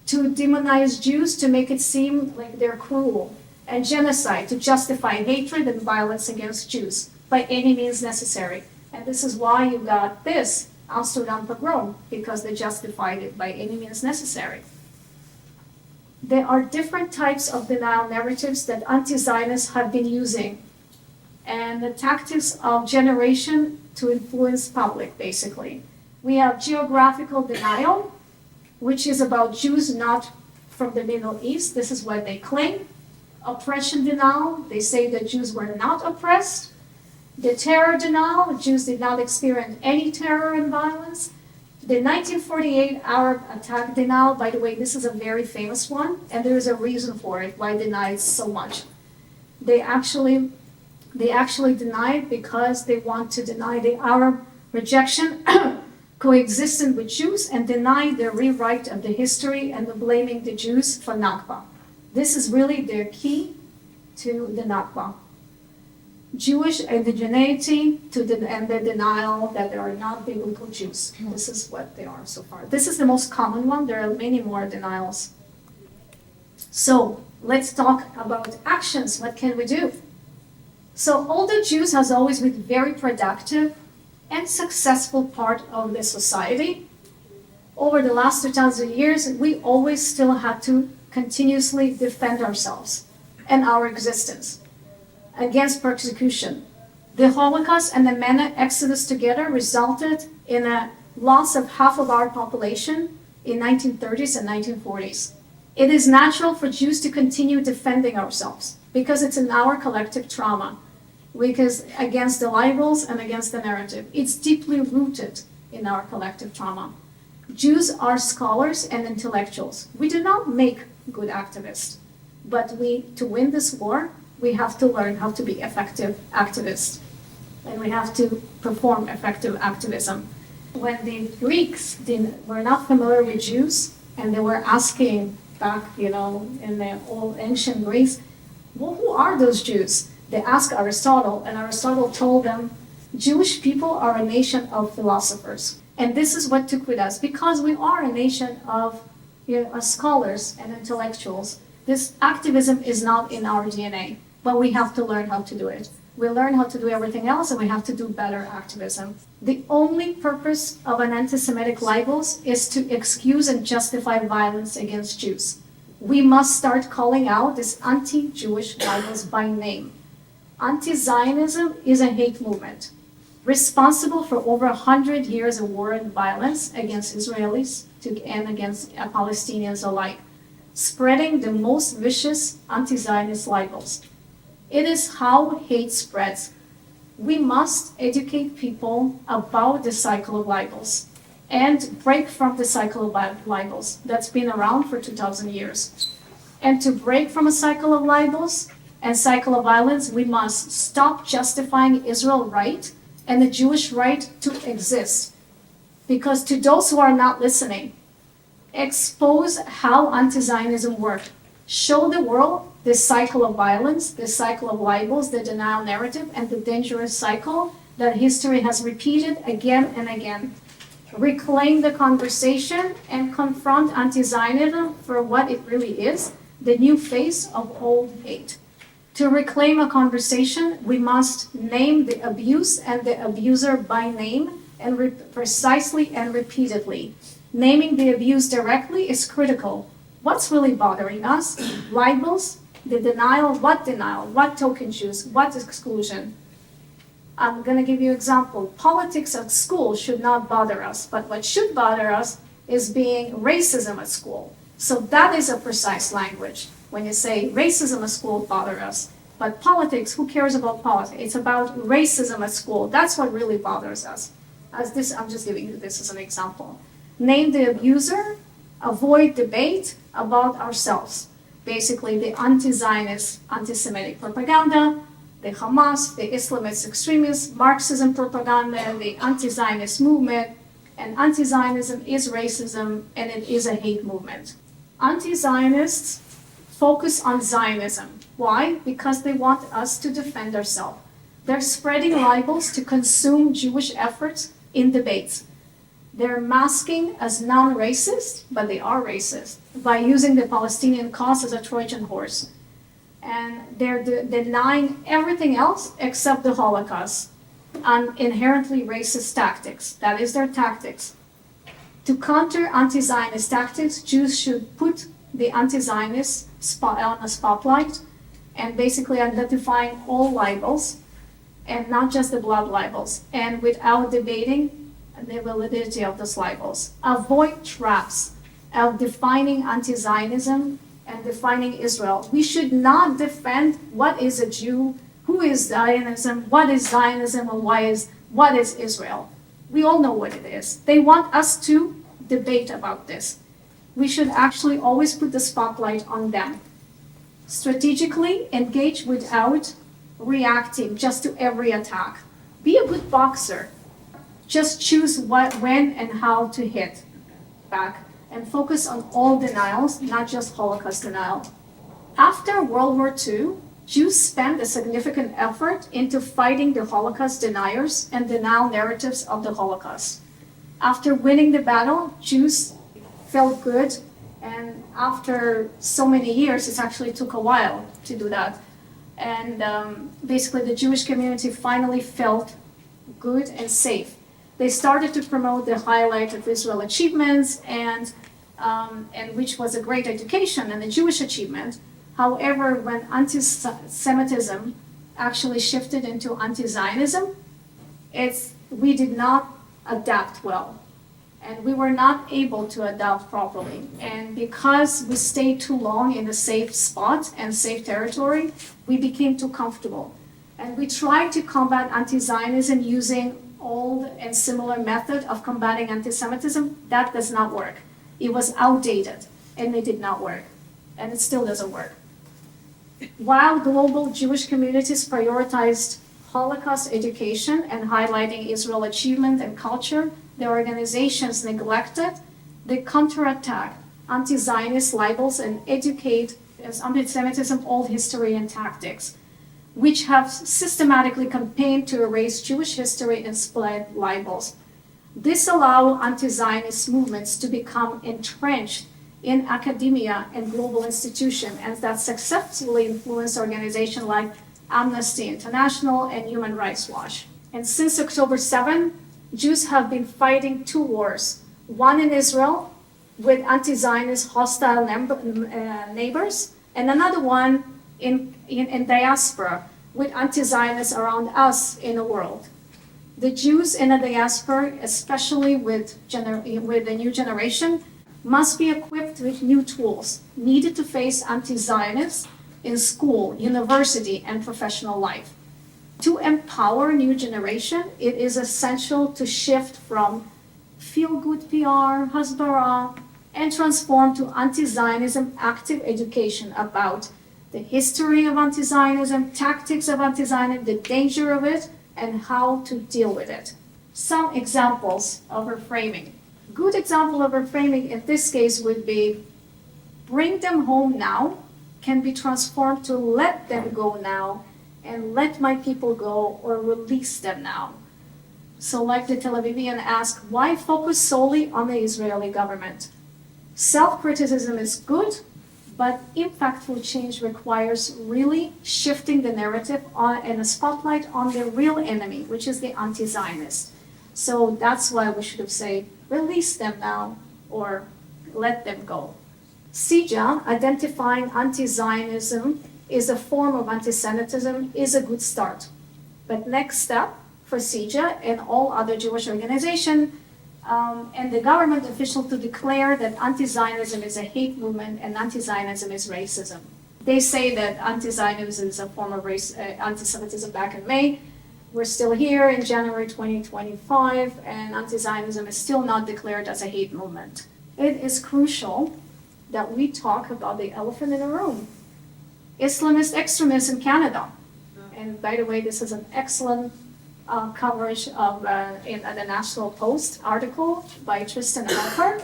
to demonize Jews to make it seem like they're cruel. And genocide, to justify hatred and violence against Jews by any means necessary. And this is why you got this Amsterdam pogrom, because they justified it by any means necessary. There are different types of denial narratives that anti-Zionists have been using, and the tactics of generation to influence public, basically. We have geographical denial, which is about Jews not from the Middle East. This is what they claim. Oppression denial, they say that Jews were not oppressed. The terror denial, Jews did not experience any terror and violence. The 1948 Arab attack denial, by the way, this is a very famous one, and there is a reason for it, why denied so much. They actually denied because they want to deny the Arab rejection coexistent with Jews and deny the rewrite of the history and the blaming the Jews for Nakba. This is really their key to the Nakba. Jewish indigeneity and the denial that there are not biblical Jews. This is what they are so far. This is the most common one. There are many more denials. So let's talk about actions. What can we do? So older Jews has always been very productive and successful part of the society. Over the last 2,000 years, we always still had to continuously defend ourselves and our existence against persecution. The Holocaust and the Mena Exodus together resulted in a loss of half of our population in 1930s and 1940s. It is natural for Jews to continue defending ourselves because it's in our collective trauma, because against the libels and against the narrative. It's deeply rooted in our collective trauma. Jews are scholars and intellectuals. We do not make good activists, but to win this war, we have to learn how to be effective activists, and we have to perform effective activism. When the Greeks were not familiar with Jews, and they were asking back, in the old ancient Greece, well, who are those Jews? They asked Aristotle, and Aristotle told them, Jewish people are a nation of philosophers. And this is what took with us, because we are a nation of scholars and intellectuals. This activism is not in our DNA, but we have to learn how to do it. We learn how to do everything else, and we have to do better activism. The only purpose of an anti-Semitic libels is to excuse and justify violence against Jews. We must start calling out these anti-Jewish libels by name. Anti-Zionism is a hate movement, responsible for over 100 years of war and violence against Israelis and against Palestinians alike, spreading the most vicious anti-Zionist libels. It is how hate spreads. We must educate people about the cycle of libels and break from the cycle of libels that's been around for 2,000 years. And to break from a cycle of libels and cycle of violence, we must stop justifying Israel's right and the Jewish right to exist. Because to those who are not listening, expose how anti-Zionism works. Show the world this cycle of violence, this cycle of libels, the denial narrative, and the dangerous cycle that history has repeated again and again. reclaim the conversation and confront anti-Zionism for what it really is, the new face of old hate. To reclaim a conversation, we must name the abuse and the abuser by name and precisely and repeatedly. Naming the abuse directly is critical. What's really bothering us? Libels, the denial, what token Jews, what exclusion. I'm going to give you an example. Politics at school should not bother us, but what should bother us is being racism at school. So that is a precise language. When you say racism at school bother us, but politics, who cares about politics? It's about racism at school. That's what really bothers us. I'm just giving you this as an example. Name the abuser, avoid debate about ourselves. Basically, the anti-Zionist, anti-Semitic propaganda, the Hamas, the Islamist extremists, Marxism propaganda, the anti-Zionist movement, and anti-Zionism is racism and it is a hate movement. Anti-Zionists focus on Zionism. Why? Because they want us to defend ourselves. They're spreading libels to consume Jewish efforts in debates. They're masking as non-racist, but they are racist, by using the Palestinian cause as a Trojan horse. And they're denying everything else except the Holocaust and inherently racist tactics. That is their tactics. To counter anti-Zionist tactics, Jews should put the anti-Zionist on a spotlight and basically identifying all libels and not just the blood libels, and without debating the validity of those libels. Avoid traps of defining anti-Zionism and defining Israel. We should not defend what is a Jew, who is Zionism, what is Zionism, and what is Israel. We all know what it is. They want us to debate about this. We should actually always put the spotlight on them. Strategically engage without reacting just to every attack. Be a good boxer. Just choose what, when, and how to hit back, and focus on all denials, not just Holocaust denial. After World War II, Jews spent a significant effort into fighting the Holocaust deniers and denial narratives of the Holocaust. After winning the battle, Jews felt good, and after so many years, it actually took a while to do that. And basically the Jewish community finally felt good and safe. They started to promote the highlight of Israel achievements, and which was a great education and a Jewish achievement. However, when anti-Semitism actually shifted into anti-Zionism, we did not adapt well. And we were not able to adapt properly. And because we stayed too long in a safe spot and safe territory, we became too comfortable. And we tried to combat anti-Zionism using old and similar method of combating anti-Semitism. That does not work. It was outdated and it did not work. And it still doesn't work. While global Jewish communities prioritized Holocaust education and highlighting Israel achievement and culture, their organizations neglected the counterattack anti-Zionist libels and educate as anti-Semitism, old history and tactics, which have systematically campaigned to erase Jewish history and spread libels. This allows anti-Zionist movements to become entrenched in academia and global institutions, and that successfully influenced organizations like Amnesty International and Human Rights Watch. And since October 7, Jews have been fighting two wars, one in Israel with anti-Zionist hostile neighbors, and another one in diaspora with anti-Zionists around us in the world. The Jews in the diaspora, especially with the new generation, must be equipped with new tools needed to face anti-Zionists in school, university, and professional life. To empower new generation, it is essential to shift from feel-good PR, hasbara, and transform to anti-Zionism active education about the history of anti-Zionism, tactics of anti-Zionism, the danger of it, and how to deal with it. Some examples of reframing. Good example of reframing in this case would be bring them home now can be transformed to let them go now and let my people go or release them now. So like the Tel Avivian ask, why focus solely on the Israeli government? Self-criticism is good, but impactful change requires really shifting the narrative and a spotlight on the real enemy, which is the anti-Zionist. So that's why we should have said, release them now, or let them go. CIJA, identifying anti-Zionism is a form of anti-Semitism, is a good start. But next step for CIJA and all other Jewish organizations and the government official to declare that anti-Zionism is a hate movement and anti-Zionism is racism. They say that anti-Zionism is a form of anti-Semitism back in May. We're still here in January 2025, and anti-Zionism is still not declared as a hate movement. It is crucial that we talk about the elephant in the room. Islamist extremists in Canada. And by the way, this is an excellent coverage of in the National Post article by Tristan Harper,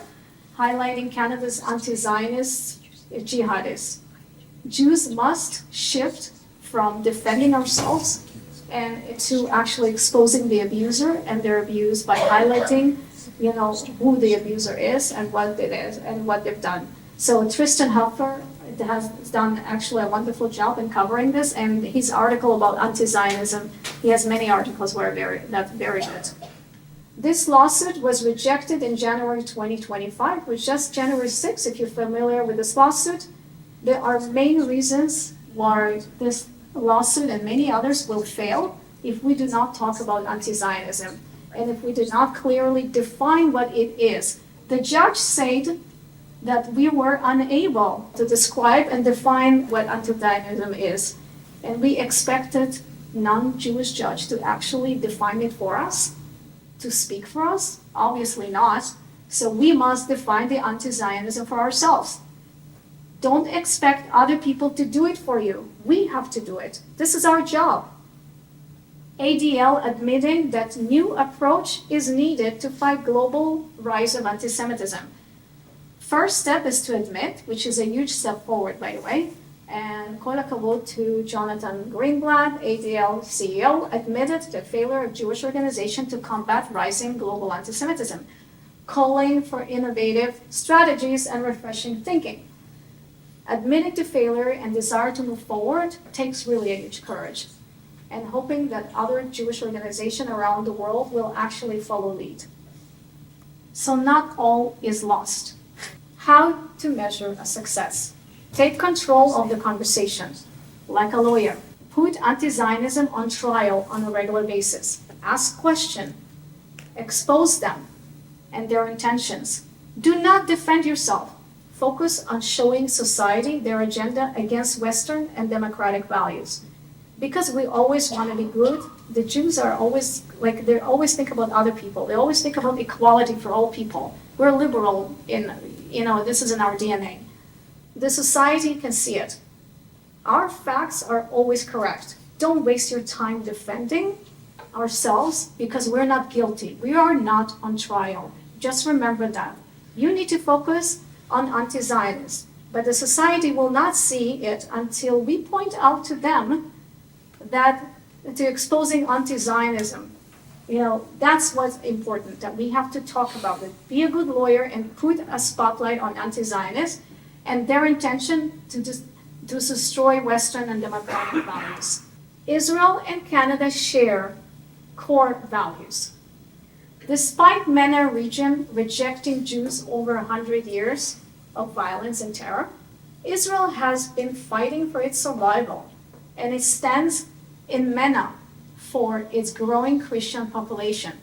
highlighting Canada's anti-Zionist jihadists. Jews must shift from defending ourselves and to actually exposing the abuser and their abuse by highlighting, who the abuser is and what it is and what they've done. So Tristan Harper has done actually a wonderful job in covering this, and his article about anti-Zionism, he has many articles that's very good. This lawsuit was rejected in January 2025, which just January 6th, if you're familiar with this lawsuit. There are main reasons why this lawsuit and many others will fail if we do not talk about anti-Zionism and if we do not clearly define what it is. The judge said that we were unable to describe and define what anti-Zionism is. And we expected non-Jewish judge to actually define it for us, to speak for us? Obviously not. So we must define the anti-Zionism for ourselves. Don't expect other people to do it for you. We have to do it. This is our job. ADL admitting that new approach is needed to fight global rise of anti-Semitism. First step is to admit, which is a huge step forward, by the way, and kol hakavod to Jonathan Greenblatt, ADL CEO, admitted the failure of Jewish organization to combat rising global anti-Semitism, calling for innovative strategies and refreshing thinking. Admitting to failure and desire to move forward takes really a huge courage, and hoping that other Jewish organizations around the world will actually follow lead. So not all is lost. How to measure a success? Take control of the conversation, like a lawyer. Put anti-Zionism on trial on a regular basis. Ask questions. Expose them and their intentions. Do not defend yourself. Focus on showing society their agenda against Western and democratic values. Because we always want to be good, the Jews are always, they always think about other people. They always think about equality for all people. We're liberal this is in our DNA. The society can see it. Our facts are always correct. Don't waste your time defending ourselves because we're not guilty. We are not on trial. Just remember that. You need to focus on anti-Zionists, but the society will not see it until we point out to them that to exposing anti-Zionism. That's what's important, that we have to talk about it. Be a good lawyer and put a spotlight on anti-Zionists and their intention to destroy Western and democratic values. Israel and Canada share core values. Despite MENA region rejecting Jews over 100 years of violence and terror, Israel has been fighting for its survival, and it stands in MENA for its growing Christian population,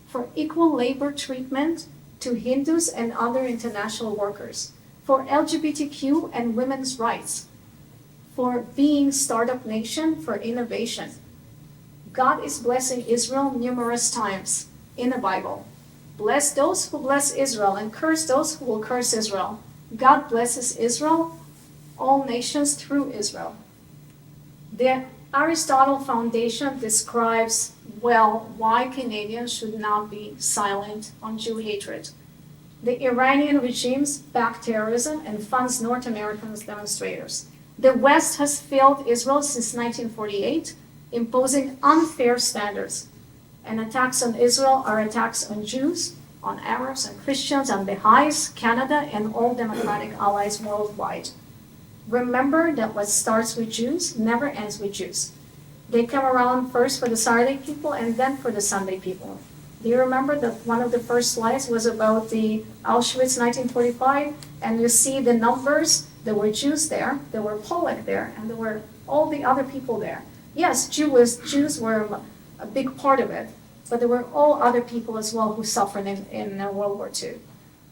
for equal labor treatment to Hindus and other international workers, for LGBTQ and women's rights, for being startup nation for innovation. God is blessing Israel numerous times in the Bible. Bless those who bless Israel and curse those who will curse Israel. God blesses Israel, all nations through Israel. The Aristotle Foundation describes well why Canadians should not be silent on Jew hatred. The Iranian regimes back terrorism and funds North American demonstrators. The West has failed Israel since 1948, imposing unfair standards. And attacks on Israel are attacks on Jews, on Arabs, on Christians, on Baha'is, Canada, and all democratic allies worldwide. Remember that what starts with Jews never ends with Jews. They come around first for the Saturday people and then for the Sunday people. Do you remember that one of the first slides was about the Auschwitz 1945? And you see the numbers. There were Jews there, there were Poland there, and there were all the other people there. Yes, Jews were a big part of it, but there were all other people as well who suffered in World War II.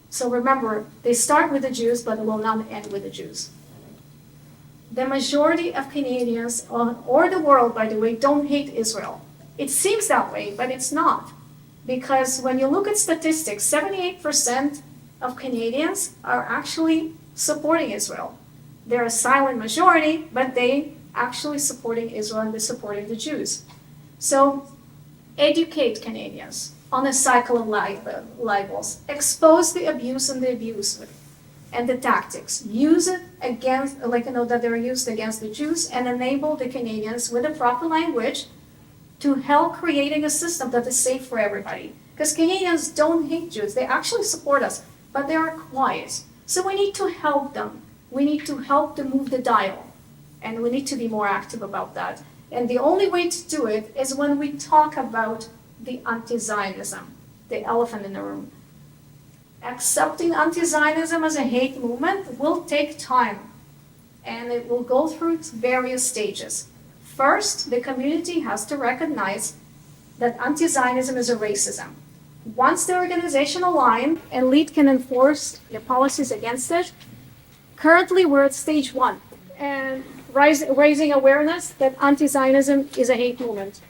So remember, they start with the Jews, but it will not end with the Jews. The majority of Canadians, or the world, by the way, don't hate Israel. It seems that way, but it's not. Because when you look at statistics, 78% of Canadians are actually supporting Israel. They're a silent majority, but they actually supporting Israel and they're supporting the Jews. So educate Canadians on a cycle of libels. Expose the abuse and the abuse and the tactics. Use it against, that they're used against the Jews, and enable the Canadians with the proper language to help creating a system that is safe for everybody. Because Canadians don't hate Jews, they actually support us, but they are quiet. So we need to help them. We need to help them move the dial. And we need to be more active about that. And the only way to do it is when we talk about the anti-Zionism, the elephant in the room. Accepting anti-Zionism as a hate movement will take time, and it will go through its various stages. First, the community has to recognize that anti-Zionism is a racism. Once the organization aligns and lead can enforce the policies against it, currently we're at stage 1, and raising awareness that anti-Zionism is a hate movement.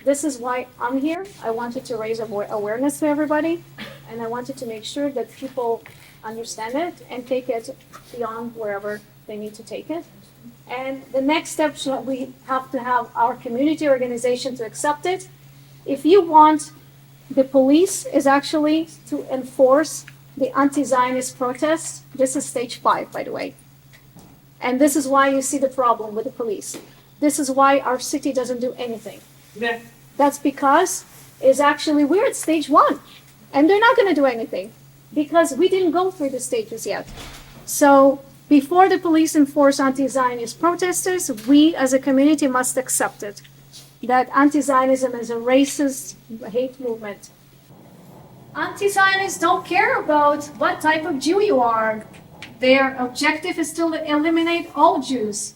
This is why I'm here. I wanted to raise awareness to everybody, and I wanted to make sure that people understand it and take it beyond wherever they need to take it. And the next step, we have to have our community organization to accept it. If you want, the police is actually to enforce the anti-Zionist protests. This is stage 5, by the way. And this is why you see the problem with the police. This is why our city doesn't do anything. Yeah. That's because we're at stage 1, and they're not going to do anything because we didn't go through the stages yet. So before the police enforce anti-Zionist protesters, we as a community must accept it, that anti-Zionism is a racist hate movement. Anti-Zionists don't care about what type of Jew you are. Their objective is to eliminate all Jews,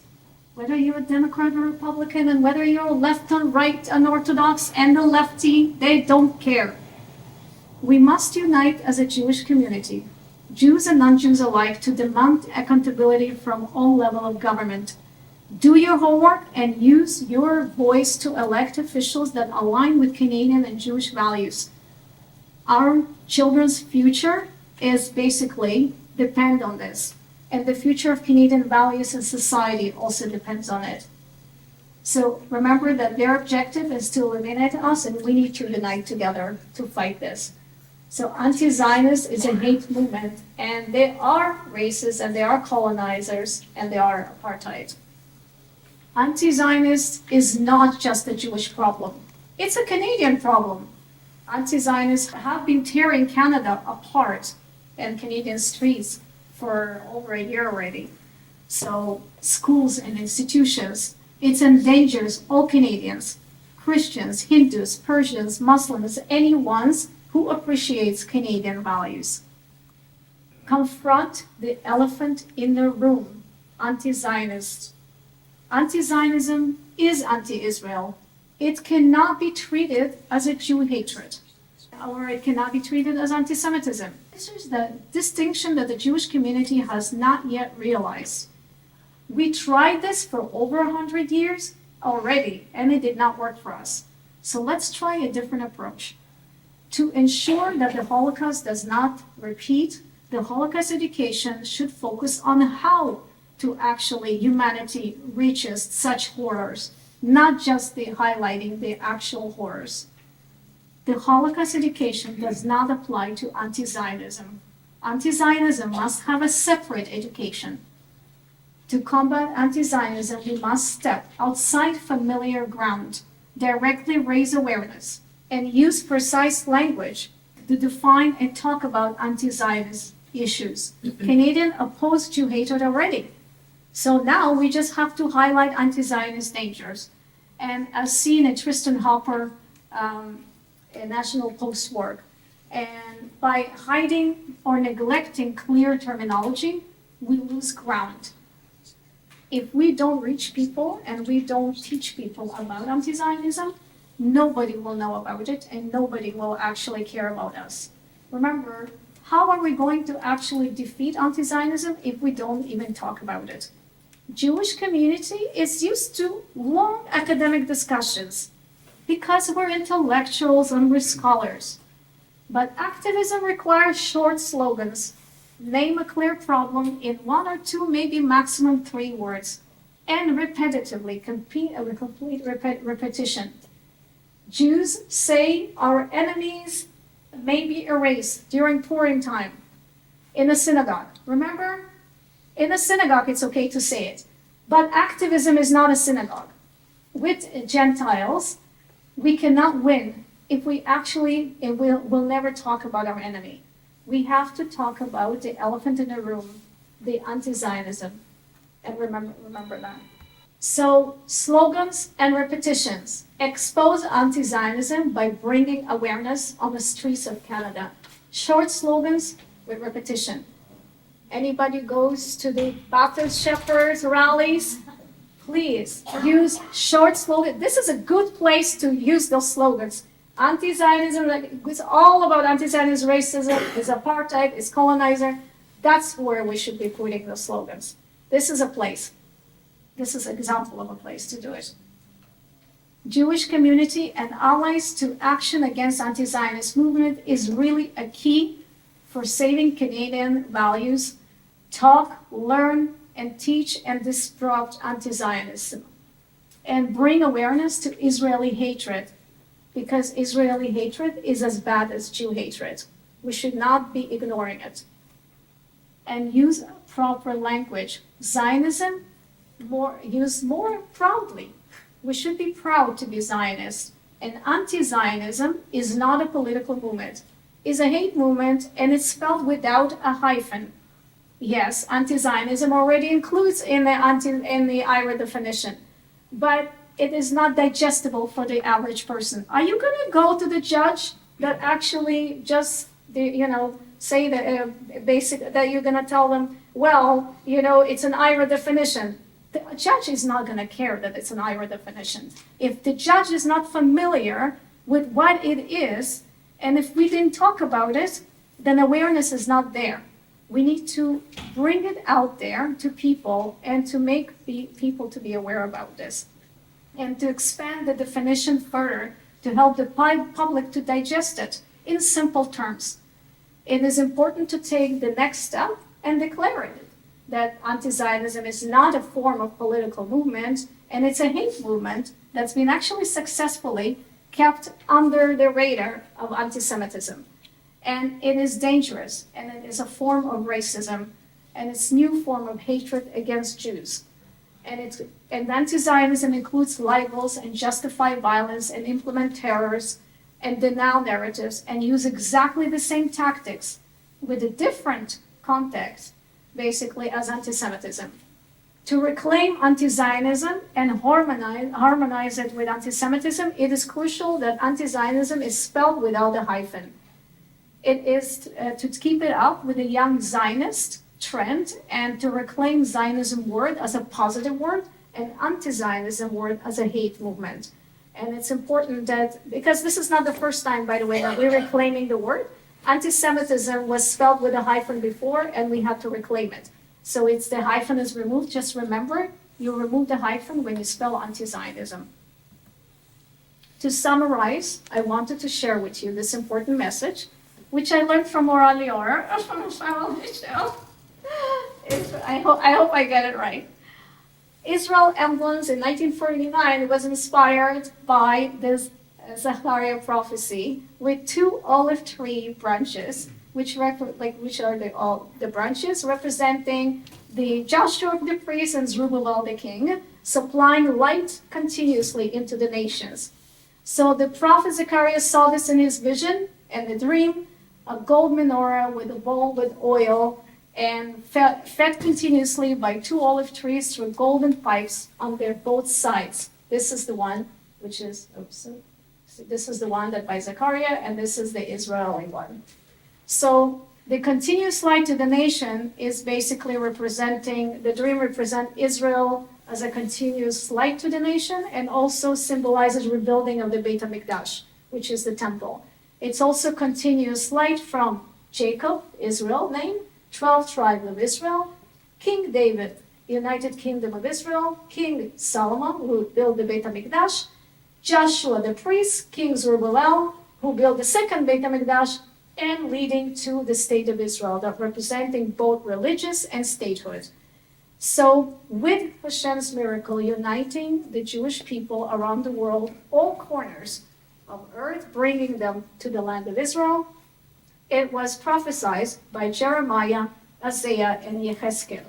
whether you're a Democrat or Republican, and whether you're left and right, unorthodox and a lefty, they don't care. We must unite as a Jewish community, Jews and non-Jews alike, to demand accountability from all levels of government. Do your homework and use your voice to elect officials that align with Canadian and Jewish values. Our children's future is basically depend on this. And the future of Canadian values and society also depends on it. So remember that their objective is to eliminate us, and we need to unite together to fight this. So anti-Zionist is a hate movement, and they are racist, and they are colonizers, and they are apartheid. Anti-Zionist is not just a Jewish problem. It's a Canadian problem. Anti-Zionists have been tearing Canada apart and Canadian streets for over a year already. So schools and institutions, it endangers all Canadians, Christians, Hindus, Persians, Muslims, anyone who appreciates Canadian values. Confront the elephant in the room, anti-Zionists. Anti-Zionism is anti-Israel. It cannot be treated as a Jew hatred, or it cannot be treated as anti-Semitism. This is the distinction that the Jewish community has not yet realized. We tried this for over 100 years already, and it did not work for us. So let's try a different approach. To ensure that the Holocaust does not repeat, the Holocaust education should focus on how to actually humanity reaches such horrors, not just the highlighting the actual horrors. The Holocaust education does not apply to anti-Zionism. Anti-Zionism must have a separate education. To combat anti-Zionism, we must step outside familiar ground, directly raise awareness, and use precise language to define and talk about anti-Zionist issues. Canadians oppose Jew hatred already. So now we just have to highlight anti-Zionist dangers. And as seen in Tristan Hopper, in National Post work. And by hiding or neglecting clear terminology, we lose ground. If we don't reach people and we don't teach people about anti-Zionism, nobody will know about it and nobody will actually care about us. Remember, how are we going to actually defeat anti-Zionism if we don't even talk about it? Jewish community is used to long academic discussions because we're intellectuals and we're scholars. But activism requires short slogans. Name a clear problem in 1 or 2, maybe maximum 3 words, and repetitively, complete repetition. Jews say our enemies may be erased during Purim time in a synagogue. Remember? In a synagogue, it's okay to say it. But activism is not a synagogue. With Gentiles, we cannot win if we actually, we'll never talk about our enemy. We have to talk about the elephant in the room, the anti-Zionism, and remember that. So slogans and repetitions expose anti-Zionism by bringing awareness on the streets of Canada. Short slogans with repetition. Anybody goes to the Baptist Shepherds rallies, please use short slogans. This is a good place to use those slogans. Anti-Zionism, it's all about anti-Zionist racism, it's apartheid, it's colonizer. That's where we should be putting the slogans. This is a place. This is an example of a place to do it. Jewish community and allies to action against anti-Zionist movement is really a key for saving Canadian values. Talk, learn, and teach and disrupt anti-Zionism. And bring awareness to Israeli hatred, because Israeli hatred is as bad as Jew hatred. We should not be ignoring it. And use proper language. Zionism, use more proudly. We should be proud to be Zionist. And anti-Zionism is not a political movement. It's a hate movement, and it's spelled without a hyphen. Yes, anti-Zionism already includes in the IRA definition, but it is not digestible for the average person. Are you going to go to the judge that actually just, say that that you're going to tell them, well, it's an IRA definition? The judge is not going to care that it's an IRA definition. If the judge is not familiar with what it is, and if we didn't talk about it, then awareness is not there. We need to bring it out there to people and to make people to be aware about this, and to expand the definition further to help the public to digest it in simple terms. It is important to take the next step and declare it, that anti-Zionism is not a form of political movement, and it's a hate movement that's been actually successfully kept under the radar of anti-Semitism. And it is dangerous, and it is a form of racism, and it's a new form of hatred against Jews. And anti-Zionism includes libels and justify violence and implement terrors and denial narratives and use exactly the same tactics with a different context, basically, as anti-Semitism. To reclaim anti-Zionism and harmonize it with anti-Semitism, it is crucial that anti-Zionism is spelled without a hyphen. It is to keep it up with the young Zionist trend and to reclaim Zionism word as a positive word and anti-Zionism word as a hate movement. And it's important that, because this is not the first time, by the way, that we're reclaiming the word. Anti-Semitism was spelled with a hyphen before, and we had to reclaim it. So it's the hyphen is removed. Just remember, you remove the hyphen when you spell anti-Zionism. To summarize, I wanted to share with you this important message, which I learned from Laura Lior. I hope I get it right. Israel emblems in 1949 was inspired by this Zechariah prophecy with 2 olive tree branches, which are the branches representing the Joshua the priest and Zerubbabel the king, supplying light continuously into the nations. So the prophet Zechariah saw this in his vision and the dream, a gold menorah with a bowl with oil and fed continuously by 2 olive trees through golden pipes on their both sides. This is the one which is, this is the one that by Zechariah, and this is the Israeli one. So the continuous light to the nation is basically representing, the dream represents Israel as a continuous light to the nation, and also symbolizes rebuilding of the Beit HaMikdash, which is the temple. It's also continuous light from Jacob, Israel name, 12 tribes of Israel, King David, United Kingdom of Israel, King Solomon, who built the Beit HaMikdash, Joshua the priest, King Zerubbabel, who built the second Beit HaMikdash, and leading to the state of Israel, that representing both religious and statehood. So with Hashem's miracle uniting the Jewish people around the world, all corners of earth, bringing them to the land of Israel, it was prophesied by Jeremiah, Isaiah, and Yechezkel.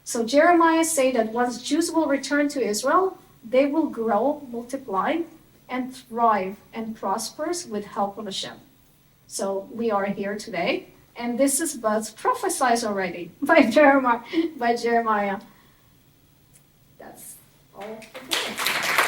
So Jeremiah said that once Jews will return to Israel, they will grow, multiply, and thrive and prosper with help of Hashem. So we are here today, and this is what's prophesied already by Jeremiah. That's all for today.